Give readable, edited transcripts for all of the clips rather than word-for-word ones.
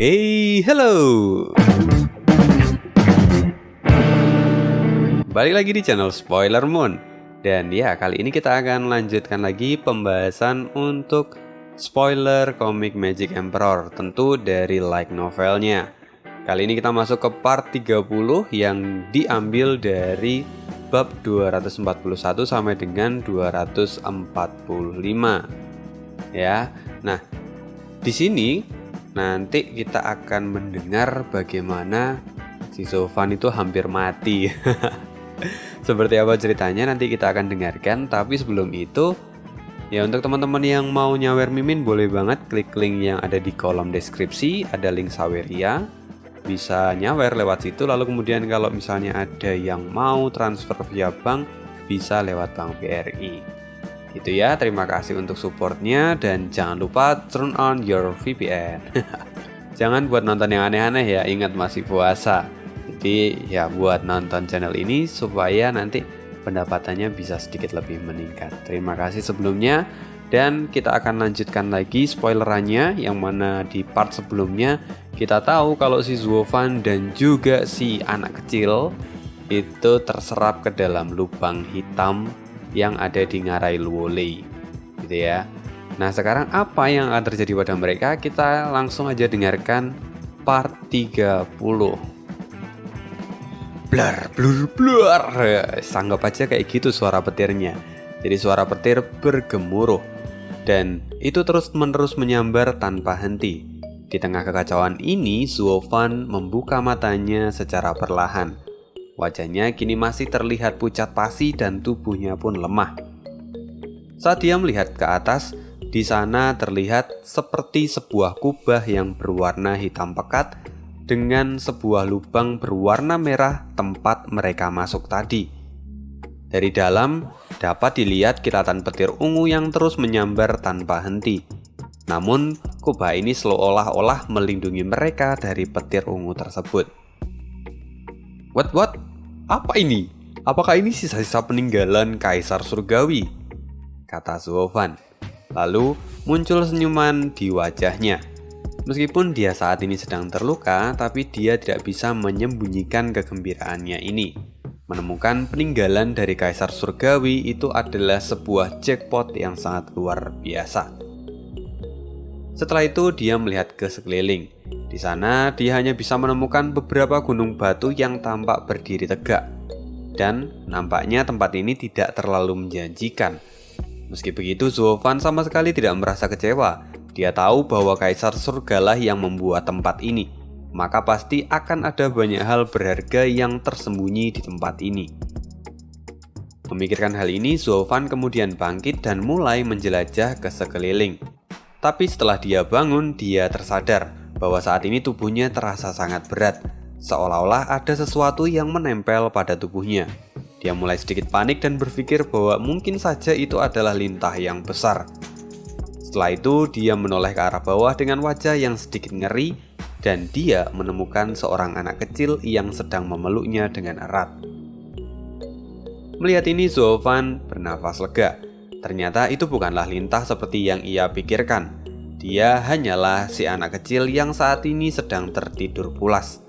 Hey, hello. Balik lagi di channel Spoiler Moon. Dan ya, kali ini kita akan lanjutkan lagi pembahasan untuk spoiler komik Magic Emperor, tentu dari light novelnya. Kali ini kita masuk ke part 30 yang diambil dari bab 241 sampai dengan 245. Ya. Nah, di sini nanti kita akan mendengar bagaimana si Sofan itu hampir mati. Seperti apa ceritanya nanti kita akan dengarkan. Tapi sebelum itu, ya untuk teman-teman yang mau nyawer Mimin, boleh banget klik link yang ada di kolom deskripsi. Ada link Saweria, bisa nyawer lewat situ. Lalu kemudian kalau misalnya ada yang mau transfer via bank, bisa lewat Bank BRI. Itu ya, terima kasih untuk supportnya. Dan jangan lupa turn on your VPN. Jangan buat nonton yang aneh-aneh ya, ingat masih puasa. Jadi ya buat nonton channel ini supaya nanti pendapatannya bisa sedikit lebih meningkat. Terima kasih sebelumnya. Dan kita akan lanjutkan lagi spoilerannya, yang mana di part sebelumnya kita tahu kalau si Zuofan dan juga si anak kecil itu terserap ke dalam lubang hitam yang ada di Ngarai Luolei, gitu ya. Nah, sekarang apa yang akan terjadi pada mereka? Kita langsung aja dengarkan part 30. Blar, blur, blur. Sanggap aja kayak gitu suara petirnya. Jadi suara petir bergemuruh. Dan itu terus-menerus menyambar tanpa henti. Di tengah kekacauan ini, Zuofan membuka matanya secara perlahan. Wajahnya kini masih terlihat pucat pasi dan tubuhnya pun lemah. Saat dia melihat ke atas, di sana terlihat seperti sebuah kubah yang berwarna hitam pekat dengan sebuah lubang berwarna merah tempat mereka masuk tadi. Dari dalam dapat dilihat kilatan petir ungu yang terus menyambar tanpa henti. Namun, kubah ini seolah-olah melindungi mereka dari petir ungu tersebut. What? Apa ini? Apakah ini sisa-sisa peninggalan Kaisar Surgawi? Kata Zuofan. Lalu muncul senyuman di wajahnya. Meskipun dia saat ini sedang terluka, tapi dia tidak bisa menyembunyikan kegembiraannya ini. Menemukan peninggalan dari Kaisar Surgawi itu adalah sebuah jackpot yang sangat luar biasa. Setelah itu dia melihat ke sekeliling. Di sana dia hanya bisa menemukan beberapa gunung batu yang tampak berdiri tegak. Dan nampaknya tempat ini tidak terlalu menjanjikan. Meski begitu, Zuofan sama sekali tidak merasa kecewa. Dia tahu bahwa Kaisar Surgalah yang membuat tempat ini. Maka pasti akan ada banyak hal berharga yang tersembunyi di tempat ini. Memikirkan hal ini, Zuofan kemudian bangkit dan mulai menjelajah ke sekeliling. Tapi setelah dia bangun, dia tersadar bahwa saat ini tubuhnya terasa sangat berat, seolah-olah ada sesuatu yang menempel pada tubuhnya. Dia mulai sedikit panik dan berpikir bahwa mungkin saja itu adalah lintah yang besar. Setelah itu, dia menoleh ke arah bawah dengan wajah yang sedikit ngeri, dan dia menemukan seorang anak kecil yang sedang memeluknya dengan erat. Melihat ini, Zuofan bernafas lega. Ternyata itu bukanlah lintah seperti yang ia pikirkan. Dia hanyalah si anak kecil yang saat ini sedang tertidur pulas.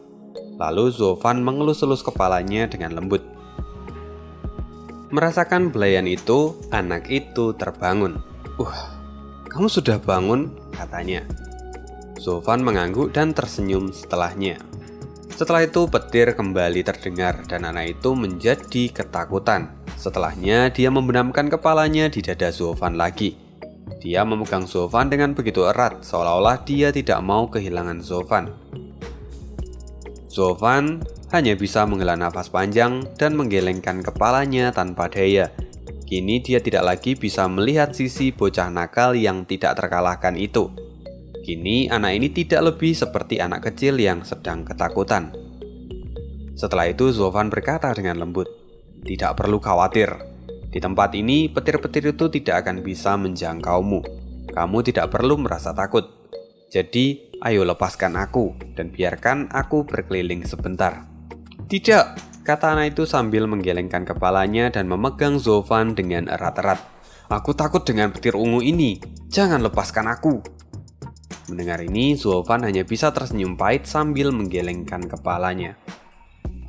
Lalu Zuofan mengelus-elus kepalanya dengan lembut. Merasakan belayan itu, anak itu terbangun. Kamu sudah bangun?" katanya. Zuofan mengangguk dan tersenyum setelahnya. Setelah itu petir kembali terdengar dan anak itu menjadi ketakutan. Setelahnya dia membenamkan kepalanya di dada Zuofan lagi. Dia memegang Zuofan dengan begitu erat, seolah-olah dia tidak mau kehilangan Zuofan. Zuofan hanya bisa menghela nafas panjang dan menggelengkan kepalanya tanpa daya. Kini dia tidak lagi bisa melihat sisi bocah nakal yang tidak terkalahkan itu. Kini anak ini tidak lebih seperti anak kecil yang sedang ketakutan. Setelah itu Zuofan berkata dengan lembut, "Tidak perlu khawatir. Di tempat ini petir-petir itu tidak akan bisa menjangkaumu. Kamu tidak perlu merasa takut. Jadi ayo lepaskan aku dan biarkan aku berkeliling sebentar." "Tidak," kata anak itu sambil menggelengkan kepalanya dan memegang Zuofan dengan erat-erat. "Aku takut dengan petir ungu ini. Jangan lepaskan aku." Mendengar ini, Zofan hanya bisa tersenyum pahit sambil menggelengkan kepalanya.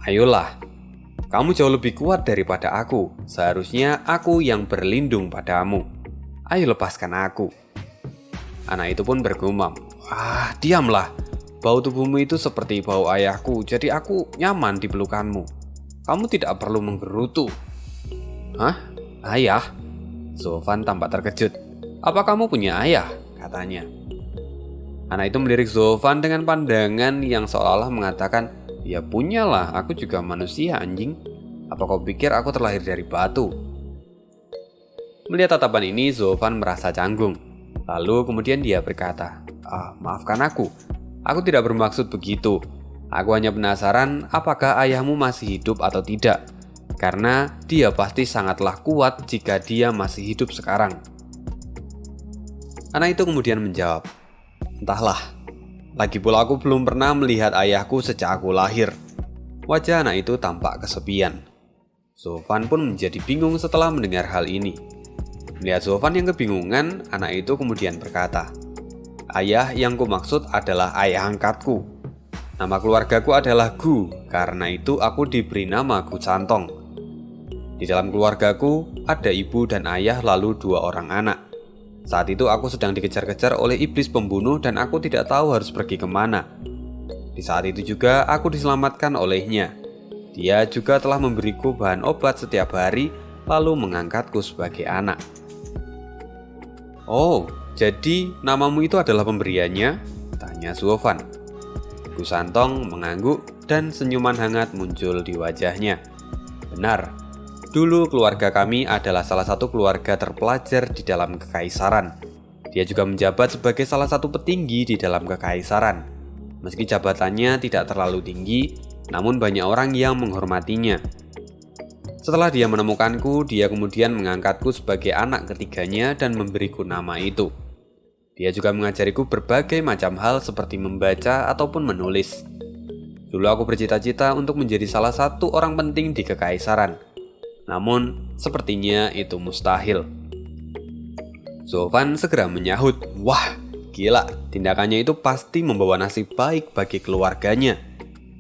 Ayolah, kamu jauh lebih kuat daripada aku. Seharusnya aku yang berlindung padamu. Ayo lepaskan aku. Anak itu pun bergumam. Diamlah. Bau tubuhmu itu seperti bau ayahku, jadi aku nyaman di pelukanmu. Kamu tidak perlu menggerutu. Hah? Ayah? Zofan tampak terkejut. Apa kamu punya ayah? Katanya. Anak itu melirik Zofan dengan pandangan yang seolah-olah mengatakan, ya punyalah, aku juga manusia anjing. Apa kau pikir aku terlahir dari batu? Melihat tatapan ini, Zofan merasa canggung. Lalu kemudian dia berkata, maafkan aku tidak bermaksud begitu. Aku hanya penasaran apakah ayahmu masih hidup atau tidak. Karena dia pasti sangatlah kuat jika dia masih hidup sekarang. Anak itu kemudian menjawab, entahlah, lagi pula aku belum pernah melihat ayahku sejak aku lahir. Wajah anak itu tampak kesepian. Zofan pun menjadi bingung setelah mendengar hal ini. Melihat Zofan yang kebingungan, anak itu kemudian berkata, ayah yang kumaksud adalah ayah angkatku. Nama keluargaku adalah Gu, karena itu aku diberi nama Gu Santong. Di dalam keluargaku ada ibu dan ayah lalu 2 orang anak. Saat itu aku sedang dikejar-kejar oleh iblis pembunuh dan aku tidak tahu harus pergi kemana. Di saat itu juga aku diselamatkan olehnya. Dia juga telah memberiku bahan obat setiap hari lalu mengangkatku sebagai anak. Oh, jadi namamu itu adalah pemberiannya? Tanya Zofan. Gu Santong mengangguk dan senyuman hangat muncul di wajahnya. Benar. Dulu keluarga kami adalah salah satu keluarga terpelajar di dalam kekaisaran. Dia juga menjabat sebagai salah satu petinggi di dalam kekaisaran. Meski jabatannya tidak terlalu tinggi, namun banyak orang yang menghormatinya. Setelah dia menemukanku, dia kemudian mengangkatku sebagai anak ketiganya dan memberiku nama itu. Dia juga mengajariku berbagai macam hal seperti membaca ataupun menulis. Dulu aku bercita-cita untuk menjadi salah satu orang penting di kekaisaran. Namun, sepertinya itu mustahil. Zofan segera menyahut, wah, gila, tindakannya itu pasti membawa nasib baik bagi keluarganya.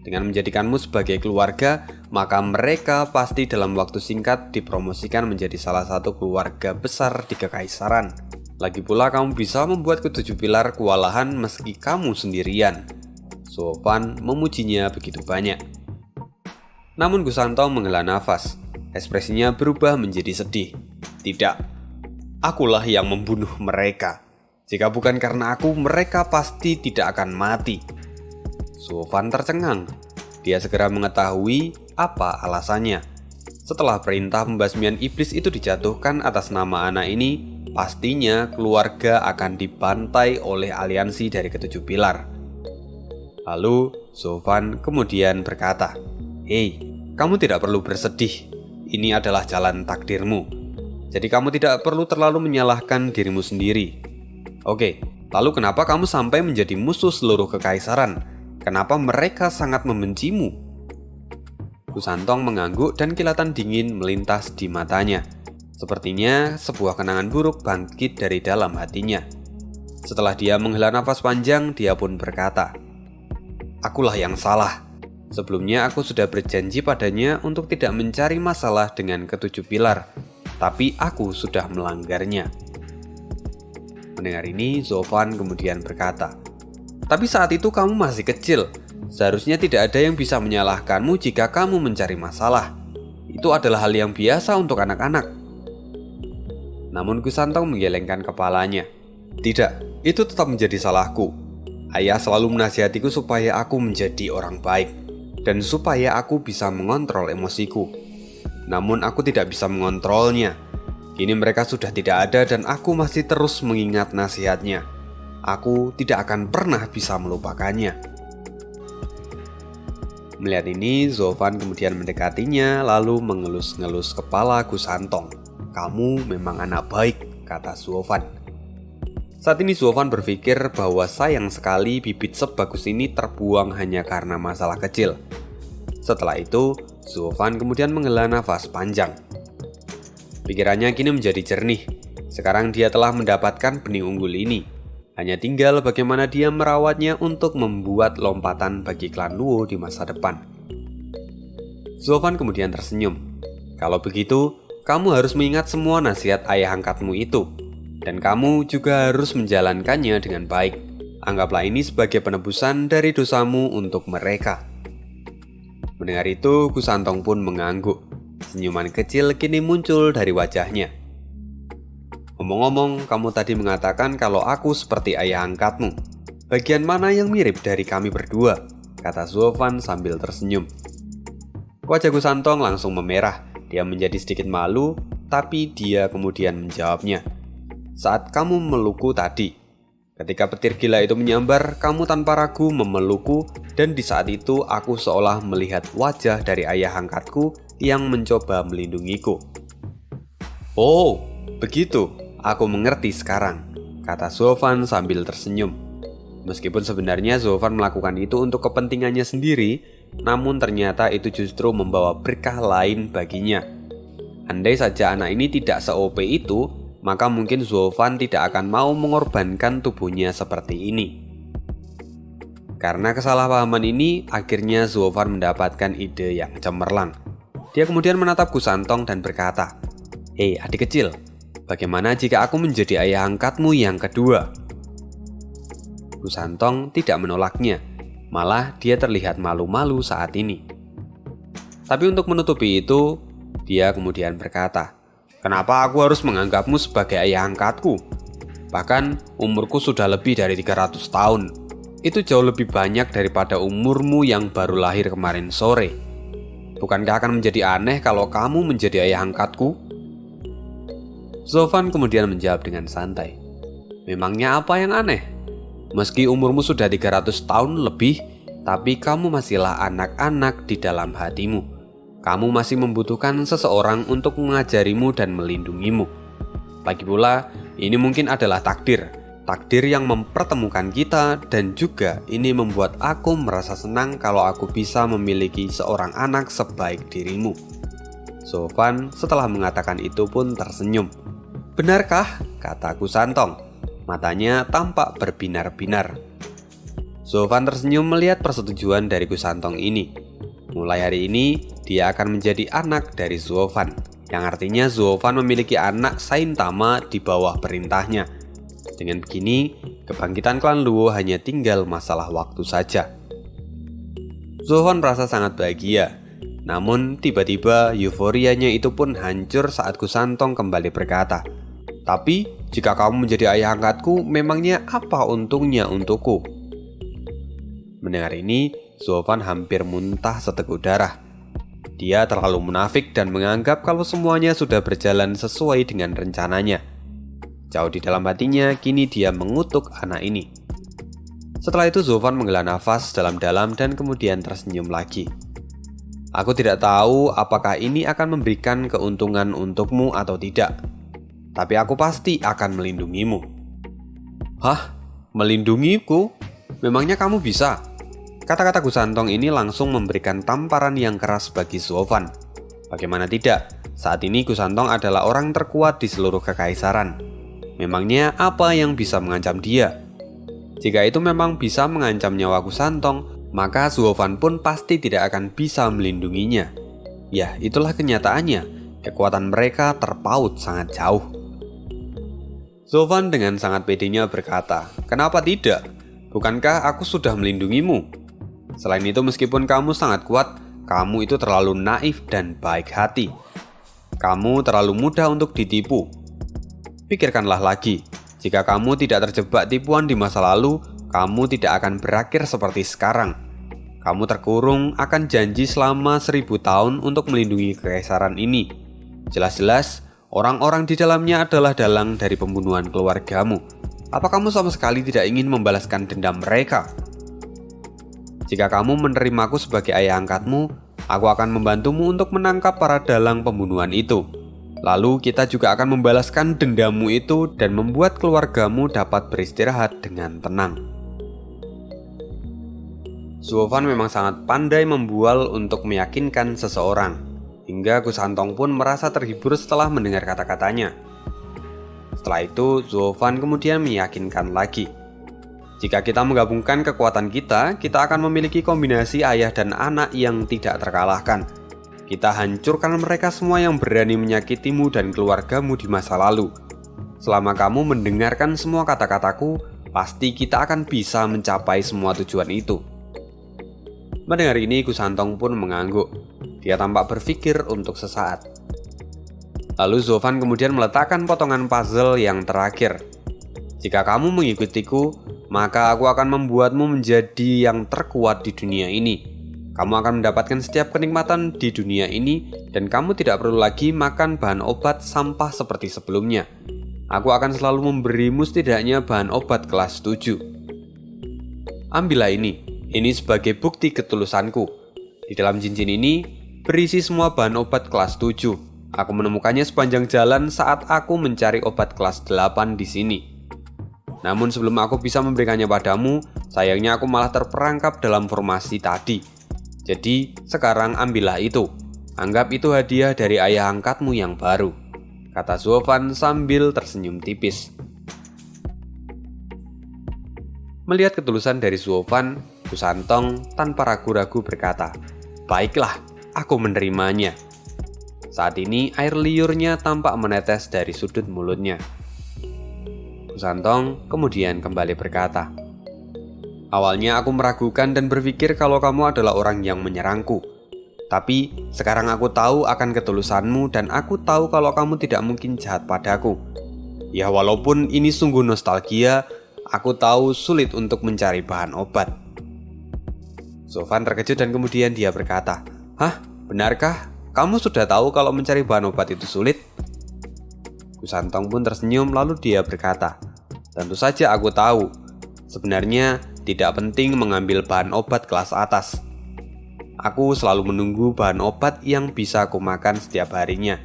Dengan menjadikanmu sebagai keluarga, maka mereka pasti dalam waktu singkat dipromosikan menjadi salah satu keluarga besar di kekaisaran. Lagi pula kamu bisa membuat ke-7 pilar kewalahan meski kamu sendirian. Zofan memujinya begitu banyak. Namun Gu Santong menghela nafas. Ekspresinya berubah menjadi sedih. Tidak, akulah yang membunuh mereka. Jika bukan karena aku, mereka pasti tidak akan mati. Zofan tercengang. Dia segera mengetahui apa alasannya. Setelah perintah pembasmian iblis itu dijatuhkan atas nama anak ini, pastinya keluarga akan dibantai oleh aliansi dari ke-7 pilar. Lalu Zofan kemudian berkata, hei, kamu tidak perlu bersedih. Ini adalah jalan takdirmu. Jadi kamu tidak perlu terlalu menyalahkan dirimu sendiri. Oke, lalu kenapa kamu sampai menjadi musuh seluruh kekaisaran? Kenapa mereka sangat membencimu? Gu Santong mengangguk dan kilatan dingin melintas di matanya. Sepertinya sebuah kenangan buruk bangkit dari dalam hatinya. Setelah dia menghela nafas panjang, dia pun berkata, akulah yang salah. Sebelumnya aku sudah berjanji padanya untuk tidak mencari masalah dengan ke-7 pilar, tapi aku sudah melanggarnya. Mendengar ini, Zofan kemudian berkata, tapi saat itu kamu masih kecil. Seharusnya tidak ada yang bisa menyalahkanmu jika kamu mencari masalah. Itu adalah hal yang biasa untuk anak-anak. Namun Gu Santong menggelengkan kepalanya. Tidak, itu tetap menjadi salahku. Ayah selalu menasihatiku supaya aku menjadi orang baik dan supaya aku bisa mengontrol emosiku. Namun aku tidak bisa mengontrolnya. Kini mereka sudah tidak ada dan aku masih terus mengingat nasihatnya. Aku tidak akan pernah bisa melupakannya. Melihat ini, Zofan kemudian mendekatinya lalu mengelus-ngelus kepala Gu Santong. Kamu memang anak baik, kata Zofan. Saat ini Zofan berpikir bahwa sayang sekali bibit sebagus ini terbuang hanya karena masalah kecil. Setelah itu, Zofan kemudian menghela nafas panjang. Pikirannya kini menjadi jernih. Sekarang dia telah mendapatkan benih unggul ini. Hanya tinggal bagaimana dia merawatnya untuk membuat lompatan bagi klan Luo di masa depan. Zuofan kemudian tersenyum. Kalau begitu, kamu harus mengingat semua nasihat ayah angkatmu itu. Dan kamu juga harus menjalankannya dengan baik. Anggaplah ini sebagai penebusan dari dosamu untuk mereka. Mendengar itu, Gusantong pun mengangguk. Senyuman kecil kini muncul dari wajahnya. Ngomong-ngomong, kamu tadi mengatakan kalau aku seperti ayah angkatmu. Bagian mana yang mirip dari kami berdua? Kata Zuofan sambil tersenyum. Wajah Gusantong langsung memerah. Dia menjadi sedikit malu, tapi dia kemudian menjawabnya. Saat kamu memelukku tadi. Ketika petir gila itu menyambar, kamu tanpa ragu memelukku, dan di saat itu aku seolah melihat wajah dari ayah angkatku yang mencoba melindungiku. Oh, begitu. Aku mengerti sekarang, kata Zuofan sambil tersenyum. Meskipun sebenarnya Zuofan melakukan itu untuk kepentingannya sendiri, namun ternyata itu justru membawa berkah lain baginya. Andai saja anak ini tidak se-OP itu, maka mungkin Zuofan tidak akan mau mengorbankan tubuhnya seperti ini. Karena kesalahpahaman ini, akhirnya Zuofan mendapatkan ide yang cemerlang. Dia kemudian menatap Gusantong dan berkata, "Hei adik kecil, bagaimana jika aku menjadi ayah angkatmu yang kedua?" Gusantong tidak menolaknya, malah dia terlihat malu-malu saat ini. Tapi untuk menutupi itu, dia kemudian berkata, "Kenapa aku harus menganggapmu sebagai ayah angkatku? Bahkan umurku sudah lebih dari 300 tahun. Itu jauh lebih banyak daripada umurmu yang baru lahir kemarin sore. Bukankah akan menjadi aneh kalau kamu menjadi ayah angkatku?" Zuofan kemudian menjawab dengan santai, "Memangnya apa yang aneh? Meski umurmu sudah 300 tahun lebih, tapi kamu masihlah anak-anak di dalam hatimu. Kamu masih membutuhkan seseorang untuk mengajarimu dan melindungimu. Lagi pula, ini mungkin adalah takdir. Takdir yang mempertemukan kita, dan juga ini membuat aku merasa senang kalau aku bisa memiliki seorang anak sebaik dirimu." Zuofan setelah mengatakan itu pun tersenyum. "Benarkah?" kata Gusantong. Matanya tampak berbinar-binar. Zuofan tersenyum melihat persetujuan dari Gusantong ini. Mulai hari ini, dia akan menjadi anak dari Zuofan, yang artinya Zuofan memiliki anak Saintama di bawah perintahnya. Dengan begini, kebangkitan klan Luo hanya tinggal masalah waktu saja. Zuofan merasa sangat bahagia. Namun tiba-tiba euforianya itu pun hancur saat Gusantong kembali berkata, "Tapi jika kamu menjadi ayah angkatku, memangnya apa untungnya untukku?" Mendengar ini, Zuofan hampir muntah seteguk darah. Dia terlalu munafik dan menganggap kalau semuanya sudah berjalan sesuai dengan rencananya. Jauh di dalam hatinya, kini dia mengutuk anak ini. Setelah itu Zuofan menghela nafas dalam-dalam dan kemudian tersenyum lagi. "Aku tidak tahu apakah ini akan memberikan keuntungan untukmu atau tidak. Tapi aku pasti akan melindungimu." "Hah? Melindungiku? Memangnya kamu bisa?" Kata-kata Gusantong ini langsung memberikan tamparan yang keras bagi Zuofan. Bagaimana tidak, saat ini Gusantong adalah orang terkuat di seluruh kekaisaran. Memangnya apa yang bisa mengancam dia? Jika itu memang bisa mengancam nyawa Gusantong, maka Zuofan pun pasti tidak akan bisa melindunginya. Ya, itulah kenyataannya. Kekuatan mereka terpaut sangat jauh. Zuofan dengan sangat pedenya berkata, "Kenapa tidak? Bukankah aku sudah melindungimu? Selain itu, meskipun kamu sangat kuat, kamu itu terlalu naif dan baik hati. Kamu terlalu mudah untuk ditipu. Pikirkanlah lagi, jika kamu tidak terjebak tipuan di masa lalu, kamu tidak akan berakhir seperti sekarang. Kamu terkurung akan janji selama 1000 tahun untuk melindungi kekaisaran ini. Jelas-jelas, orang-orang di dalamnya adalah dalang dari pembunuhan keluargamu. Apa kamu sama sekali tidak ingin membalaskan dendam mereka? Jika kamu menerimaku sebagai ayah angkatmu, aku akan membantumu untuk menangkap para dalang pembunuhan itu. Lalu kita juga akan membalaskan dendammu itu dan membuat keluargamu dapat beristirahat dengan tenang." Zuofan memang sangat pandai membual untuk meyakinkan seseorang, hingga Gusantong pun merasa terhibur setelah mendengar kata-katanya. Setelah itu, Zuofan kemudian meyakinkan lagi. Jika kita menggabungkan kekuatan kita, kita akan memiliki kombinasi ayah dan anak yang tidak terkalahkan. Kita hancurkan mereka semua yang berani menyakitimu dan keluargamu di masa lalu. Selama kamu mendengarkan semua kata-kataku, pasti kita akan bisa mencapai semua tujuan itu. Mendengar ini, Gusantong pun mengangguk. Dia tampak berpikir untuk sesaat. Lalu Zovan kemudian meletakkan potongan puzzle yang terakhir. Jika kamu mengikutiku, maka aku akan membuatmu menjadi yang terkuat di dunia ini. Kamu akan mendapatkan setiap kenikmatan di dunia ini, dan kamu tidak perlu lagi makan bahan obat sampah seperti sebelumnya. Aku akan selalu memberimu setidaknya bahan obat kelas 7. Ambillah ini sebagai bukti ketulusanku. Di dalam cincin ini berisi semua bahan obat kelas 7. Aku menemukannya sepanjang jalan saat aku mencari obat kelas 8 di sini. Namun sebelum aku bisa memberikannya padamu, sayangnya aku malah terperangkap dalam formasi tadi. Jadi sekarang ambillah itu. Anggap itu hadiah dari ayah angkatmu yang baru, kata Zovan sambil tersenyum tipis. Melihat ketulusan dari Zovan, Gusantong tanpa ragu-ragu berkata, "Baiklah, aku menerimanya." Saat ini air liurnya tampak menetes dari sudut mulutnya. Gusantong kemudian kembali berkata, "Awalnya aku meragukan dan berpikir kalau kamu adalah orang yang menyerangku. Tapi sekarang aku tahu akan ketulusanmu dan aku tahu kalau kamu tidak mungkin jahat padaku. Ya walaupun ini sungguh nostalgia, aku tahu sulit untuk mencari bahan obat." Zovan terkejut dan kemudian dia berkata, "Hah? Benarkah? Kamu sudah tahu kalau mencari bahan obat itu sulit?" Gusantong pun tersenyum lalu dia berkata, "Tentu saja aku tahu. Sebenarnya tidak penting mengambil bahan obat kelas atas. Aku selalu menunggu bahan obat yang bisa aku makan setiap harinya.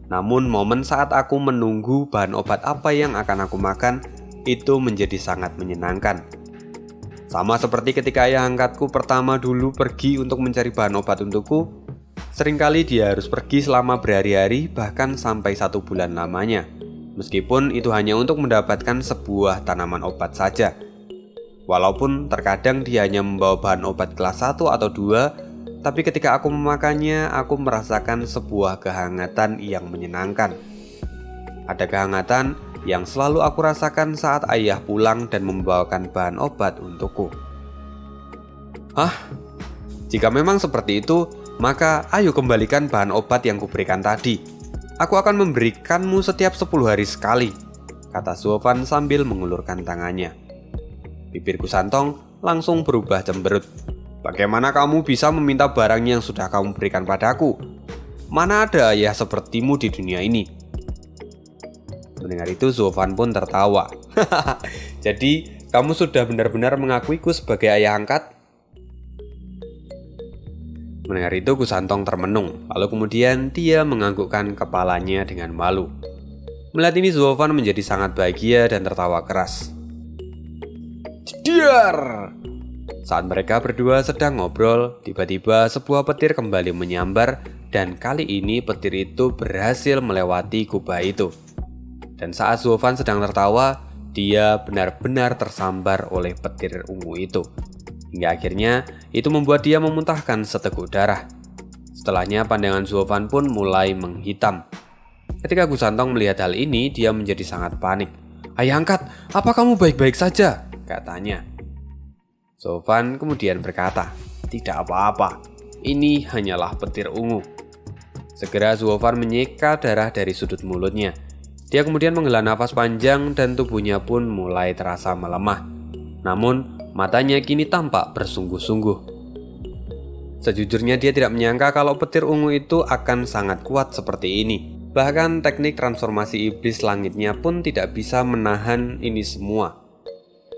Namun momen saat aku menunggu bahan obat apa yang akan aku makan, itu menjadi sangat menyenangkan. Sama seperti ketika ayah angkatku pertama dulu pergi untuk mencari bahan obat untukku, seringkali dia harus pergi selama berhari-hari bahkan sampai 1 bulan lamanya. Meskipun itu hanya untuk mendapatkan sebuah tanaman obat saja. Walaupun terkadang dia hanya membawa bahan obat kelas 1 atau 2, tapi ketika aku memakannya, aku merasakan sebuah kehangatan yang menyenangkan. Ada kehangatan yang selalu aku rasakan saat ayah pulang dan membawakan bahan obat untukku." "Hah? Jika memang seperti itu, maka ayo kembalikan bahan obat yang kuberikan tadi. Aku akan memberikanmu setiap 10 hari sekali," kata Zovan sambil mengulurkan tangannya. Bibir Gusantong langsung berubah cemberut. "Bagaimana kamu bisa meminta barang yang sudah kamu berikan padaku? Mana ada ayah sepertimu di dunia ini?" Mendengar itu Zovan pun tertawa. "Jadi kamu sudah benar-benar mengakuiku sebagai ayah angkat?" Mendengar itu Gusantong termenung, lalu kemudian dia menganggukkan kepalanya dengan malu. Melihat ini Zovan menjadi sangat bahagia dan tertawa keras. Jediar! Saat mereka berdua sedang ngobrol, tiba-tiba sebuah petir kembali menyambar dan kali ini petir itu berhasil melewati kubah itu. Dan saat Zovan sedang tertawa, dia benar-benar tersambar oleh petir ungu itu. Hingga akhirnya itu membuat dia memuntahkan seteguk darah. Setelahnya pandangan Zovan pun mulai menghitam. Ketika Gusantong melihat hal ini, dia menjadi sangat panik. "Ayah angkat, apa kamu baik-baik saja?" katanya. Zovan kemudian berkata, "Tidak apa-apa, ini hanyalah petir ungu." Segera Zovan menyeka darah dari sudut mulutnya. Dia kemudian menghela nafas panjang dan tubuhnya pun mulai terasa melemah. Namun matanya kini tampak bersungguh-sungguh. Sejujurnya dia tidak menyangka kalau petir ungu itu akan sangat kuat seperti ini. Bahkan teknik transformasi iblis langitnya pun tidak bisa menahan ini semua.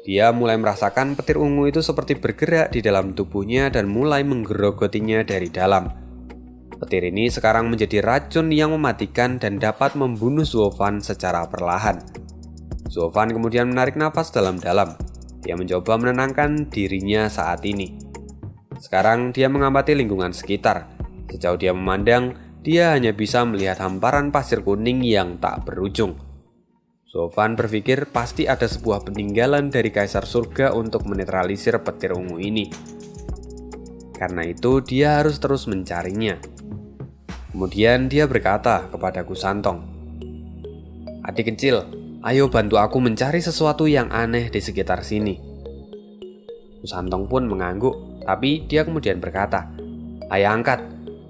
Dia mulai merasakan petir ungu itu seperti bergerak di dalam tubuhnya dan mulai menggerogotinya dari dalam. Petir ini sekarang menjadi racun yang mematikan dan dapat membunuh Zovan secara perlahan. Zovan kemudian menarik nafas dalam-dalam. Dia mencoba menenangkan dirinya saat ini. Sekarang dia mengamati lingkungan sekitar. Sejauh dia memandang, dia hanya bisa melihat hamparan pasir kuning yang tak berujung. Sofan berpikir pasti ada sebuah peninggalan dari Kaisar Surga untuk menetralisir petir ungu ini. Karena itu dia harus terus mencarinya. Kemudian dia berkata kepada Kusantong, "Adik kecil, ayo bantu aku mencari sesuatu yang aneh di sekitar sini." Kusantong pun mengangguk, tapi dia kemudian berkata, "Ayah angkat,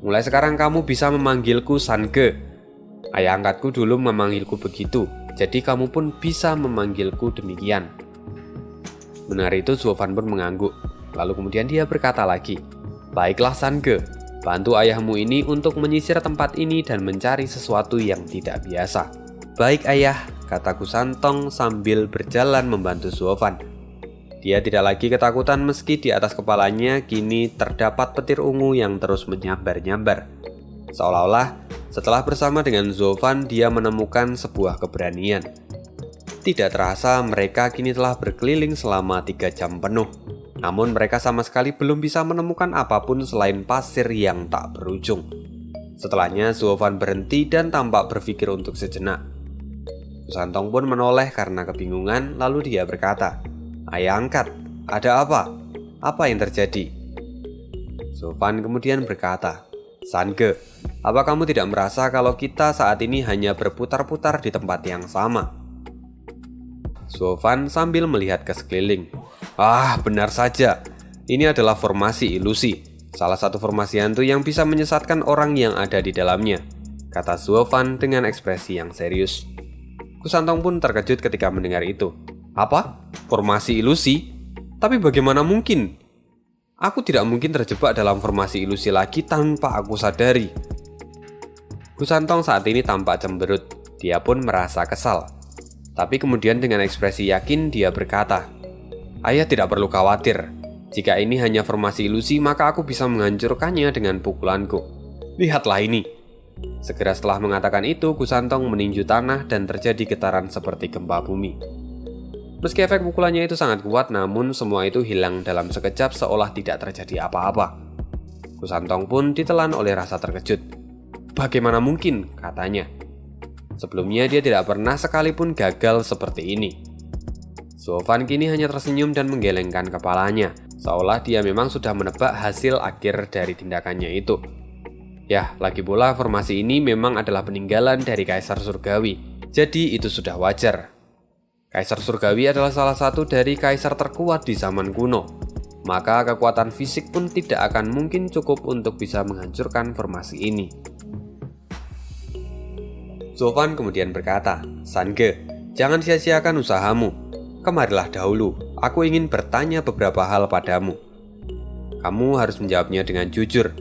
mulai sekarang kamu bisa memanggilku Sange. Ayah angkatku dulu memanggilku begitu, jadi kamu pun bisa memanggilku demikian." Mendengar itu Sofan pun mengangguk, lalu kemudian dia berkata lagi, "Baiklah Sange, bantu ayahmu ini untuk menyisir tempat ini dan mencari sesuatu yang tidak biasa." "Baik ayah," kata Kusantong sambil berjalan membantu Sofan. Dia tidak lagi ketakutan meski di atas kepalanya kini terdapat petir ungu yang terus menyambar-nyambar. Seolah-olah setelah bersama dengan Sofan dia menemukan sebuah keberanian. Tidak terasa mereka kini telah berkeliling selama 3 jam penuh. Namun mereka sama sekali belum bisa menemukan apapun selain pasir yang tak berujung. Setelahnya Sofan berhenti dan tampak berpikir untuk sejenak. Kusantong pun menoleh karena kebingungan, lalu dia berkata, "Ayah angkat, ada apa? Apa yang terjadi?" Sofan kemudian berkata, "Sange, apa kamu tidak merasa kalau kita saat ini hanya berputar-putar di tempat yang sama?" Sofan sambil melihat ke sekeliling. "Ah, benar saja. Ini adalah formasi ilusi. Salah satu formasi hantu yang bisa menyesatkan orang yang ada di dalamnya," kata Sofan dengan ekspresi yang serius. Kusantong pun terkejut ketika mendengar itu. "Apa? Formasi ilusi? Tapi bagaimana mungkin? Aku tidak mungkin terjebak dalam formasi ilusi lagi tanpa aku sadari." Kusantong saat ini tampak cemberut. Dia pun merasa kesal. Tapi kemudian dengan ekspresi yakin dia berkata, "Ayah tidak perlu khawatir. Jika ini hanya formasi ilusi, maka aku bisa menghancurkannya dengan pukulanku. Lihatlah ini." Segera setelah mengatakan itu, Kusantong meninju tanah dan terjadi getaran seperti gempa bumi. Meski efek pukulannya itu sangat kuat, namun semua itu hilang dalam sekejap seolah tidak terjadi apa-apa. Kusantong pun ditelan oleh rasa terkejut. "Bagaimana mungkin?" katanya. Sebelumnya dia tidak pernah sekalipun gagal seperti ini. Sofan kini hanya tersenyum dan menggelengkan kepalanya, seolah dia memang sudah menebak hasil akhir dari tindakannya itu. Ya, lagi pula formasi ini memang adalah peninggalan dari Kaisar Surgawi, jadi itu sudah wajar. Kaisar Surgawi adalah salah satu dari kaisar terkuat di zaman kuno, maka kekuatan fisik pun tidak akan mungkin cukup untuk bisa menghancurkan formasi ini. Sofan kemudian berkata, "Sange, jangan sia-siakan usahamu. Kemarilah dahulu, aku ingin bertanya beberapa hal padamu. Kamu harus menjawabnya dengan jujur.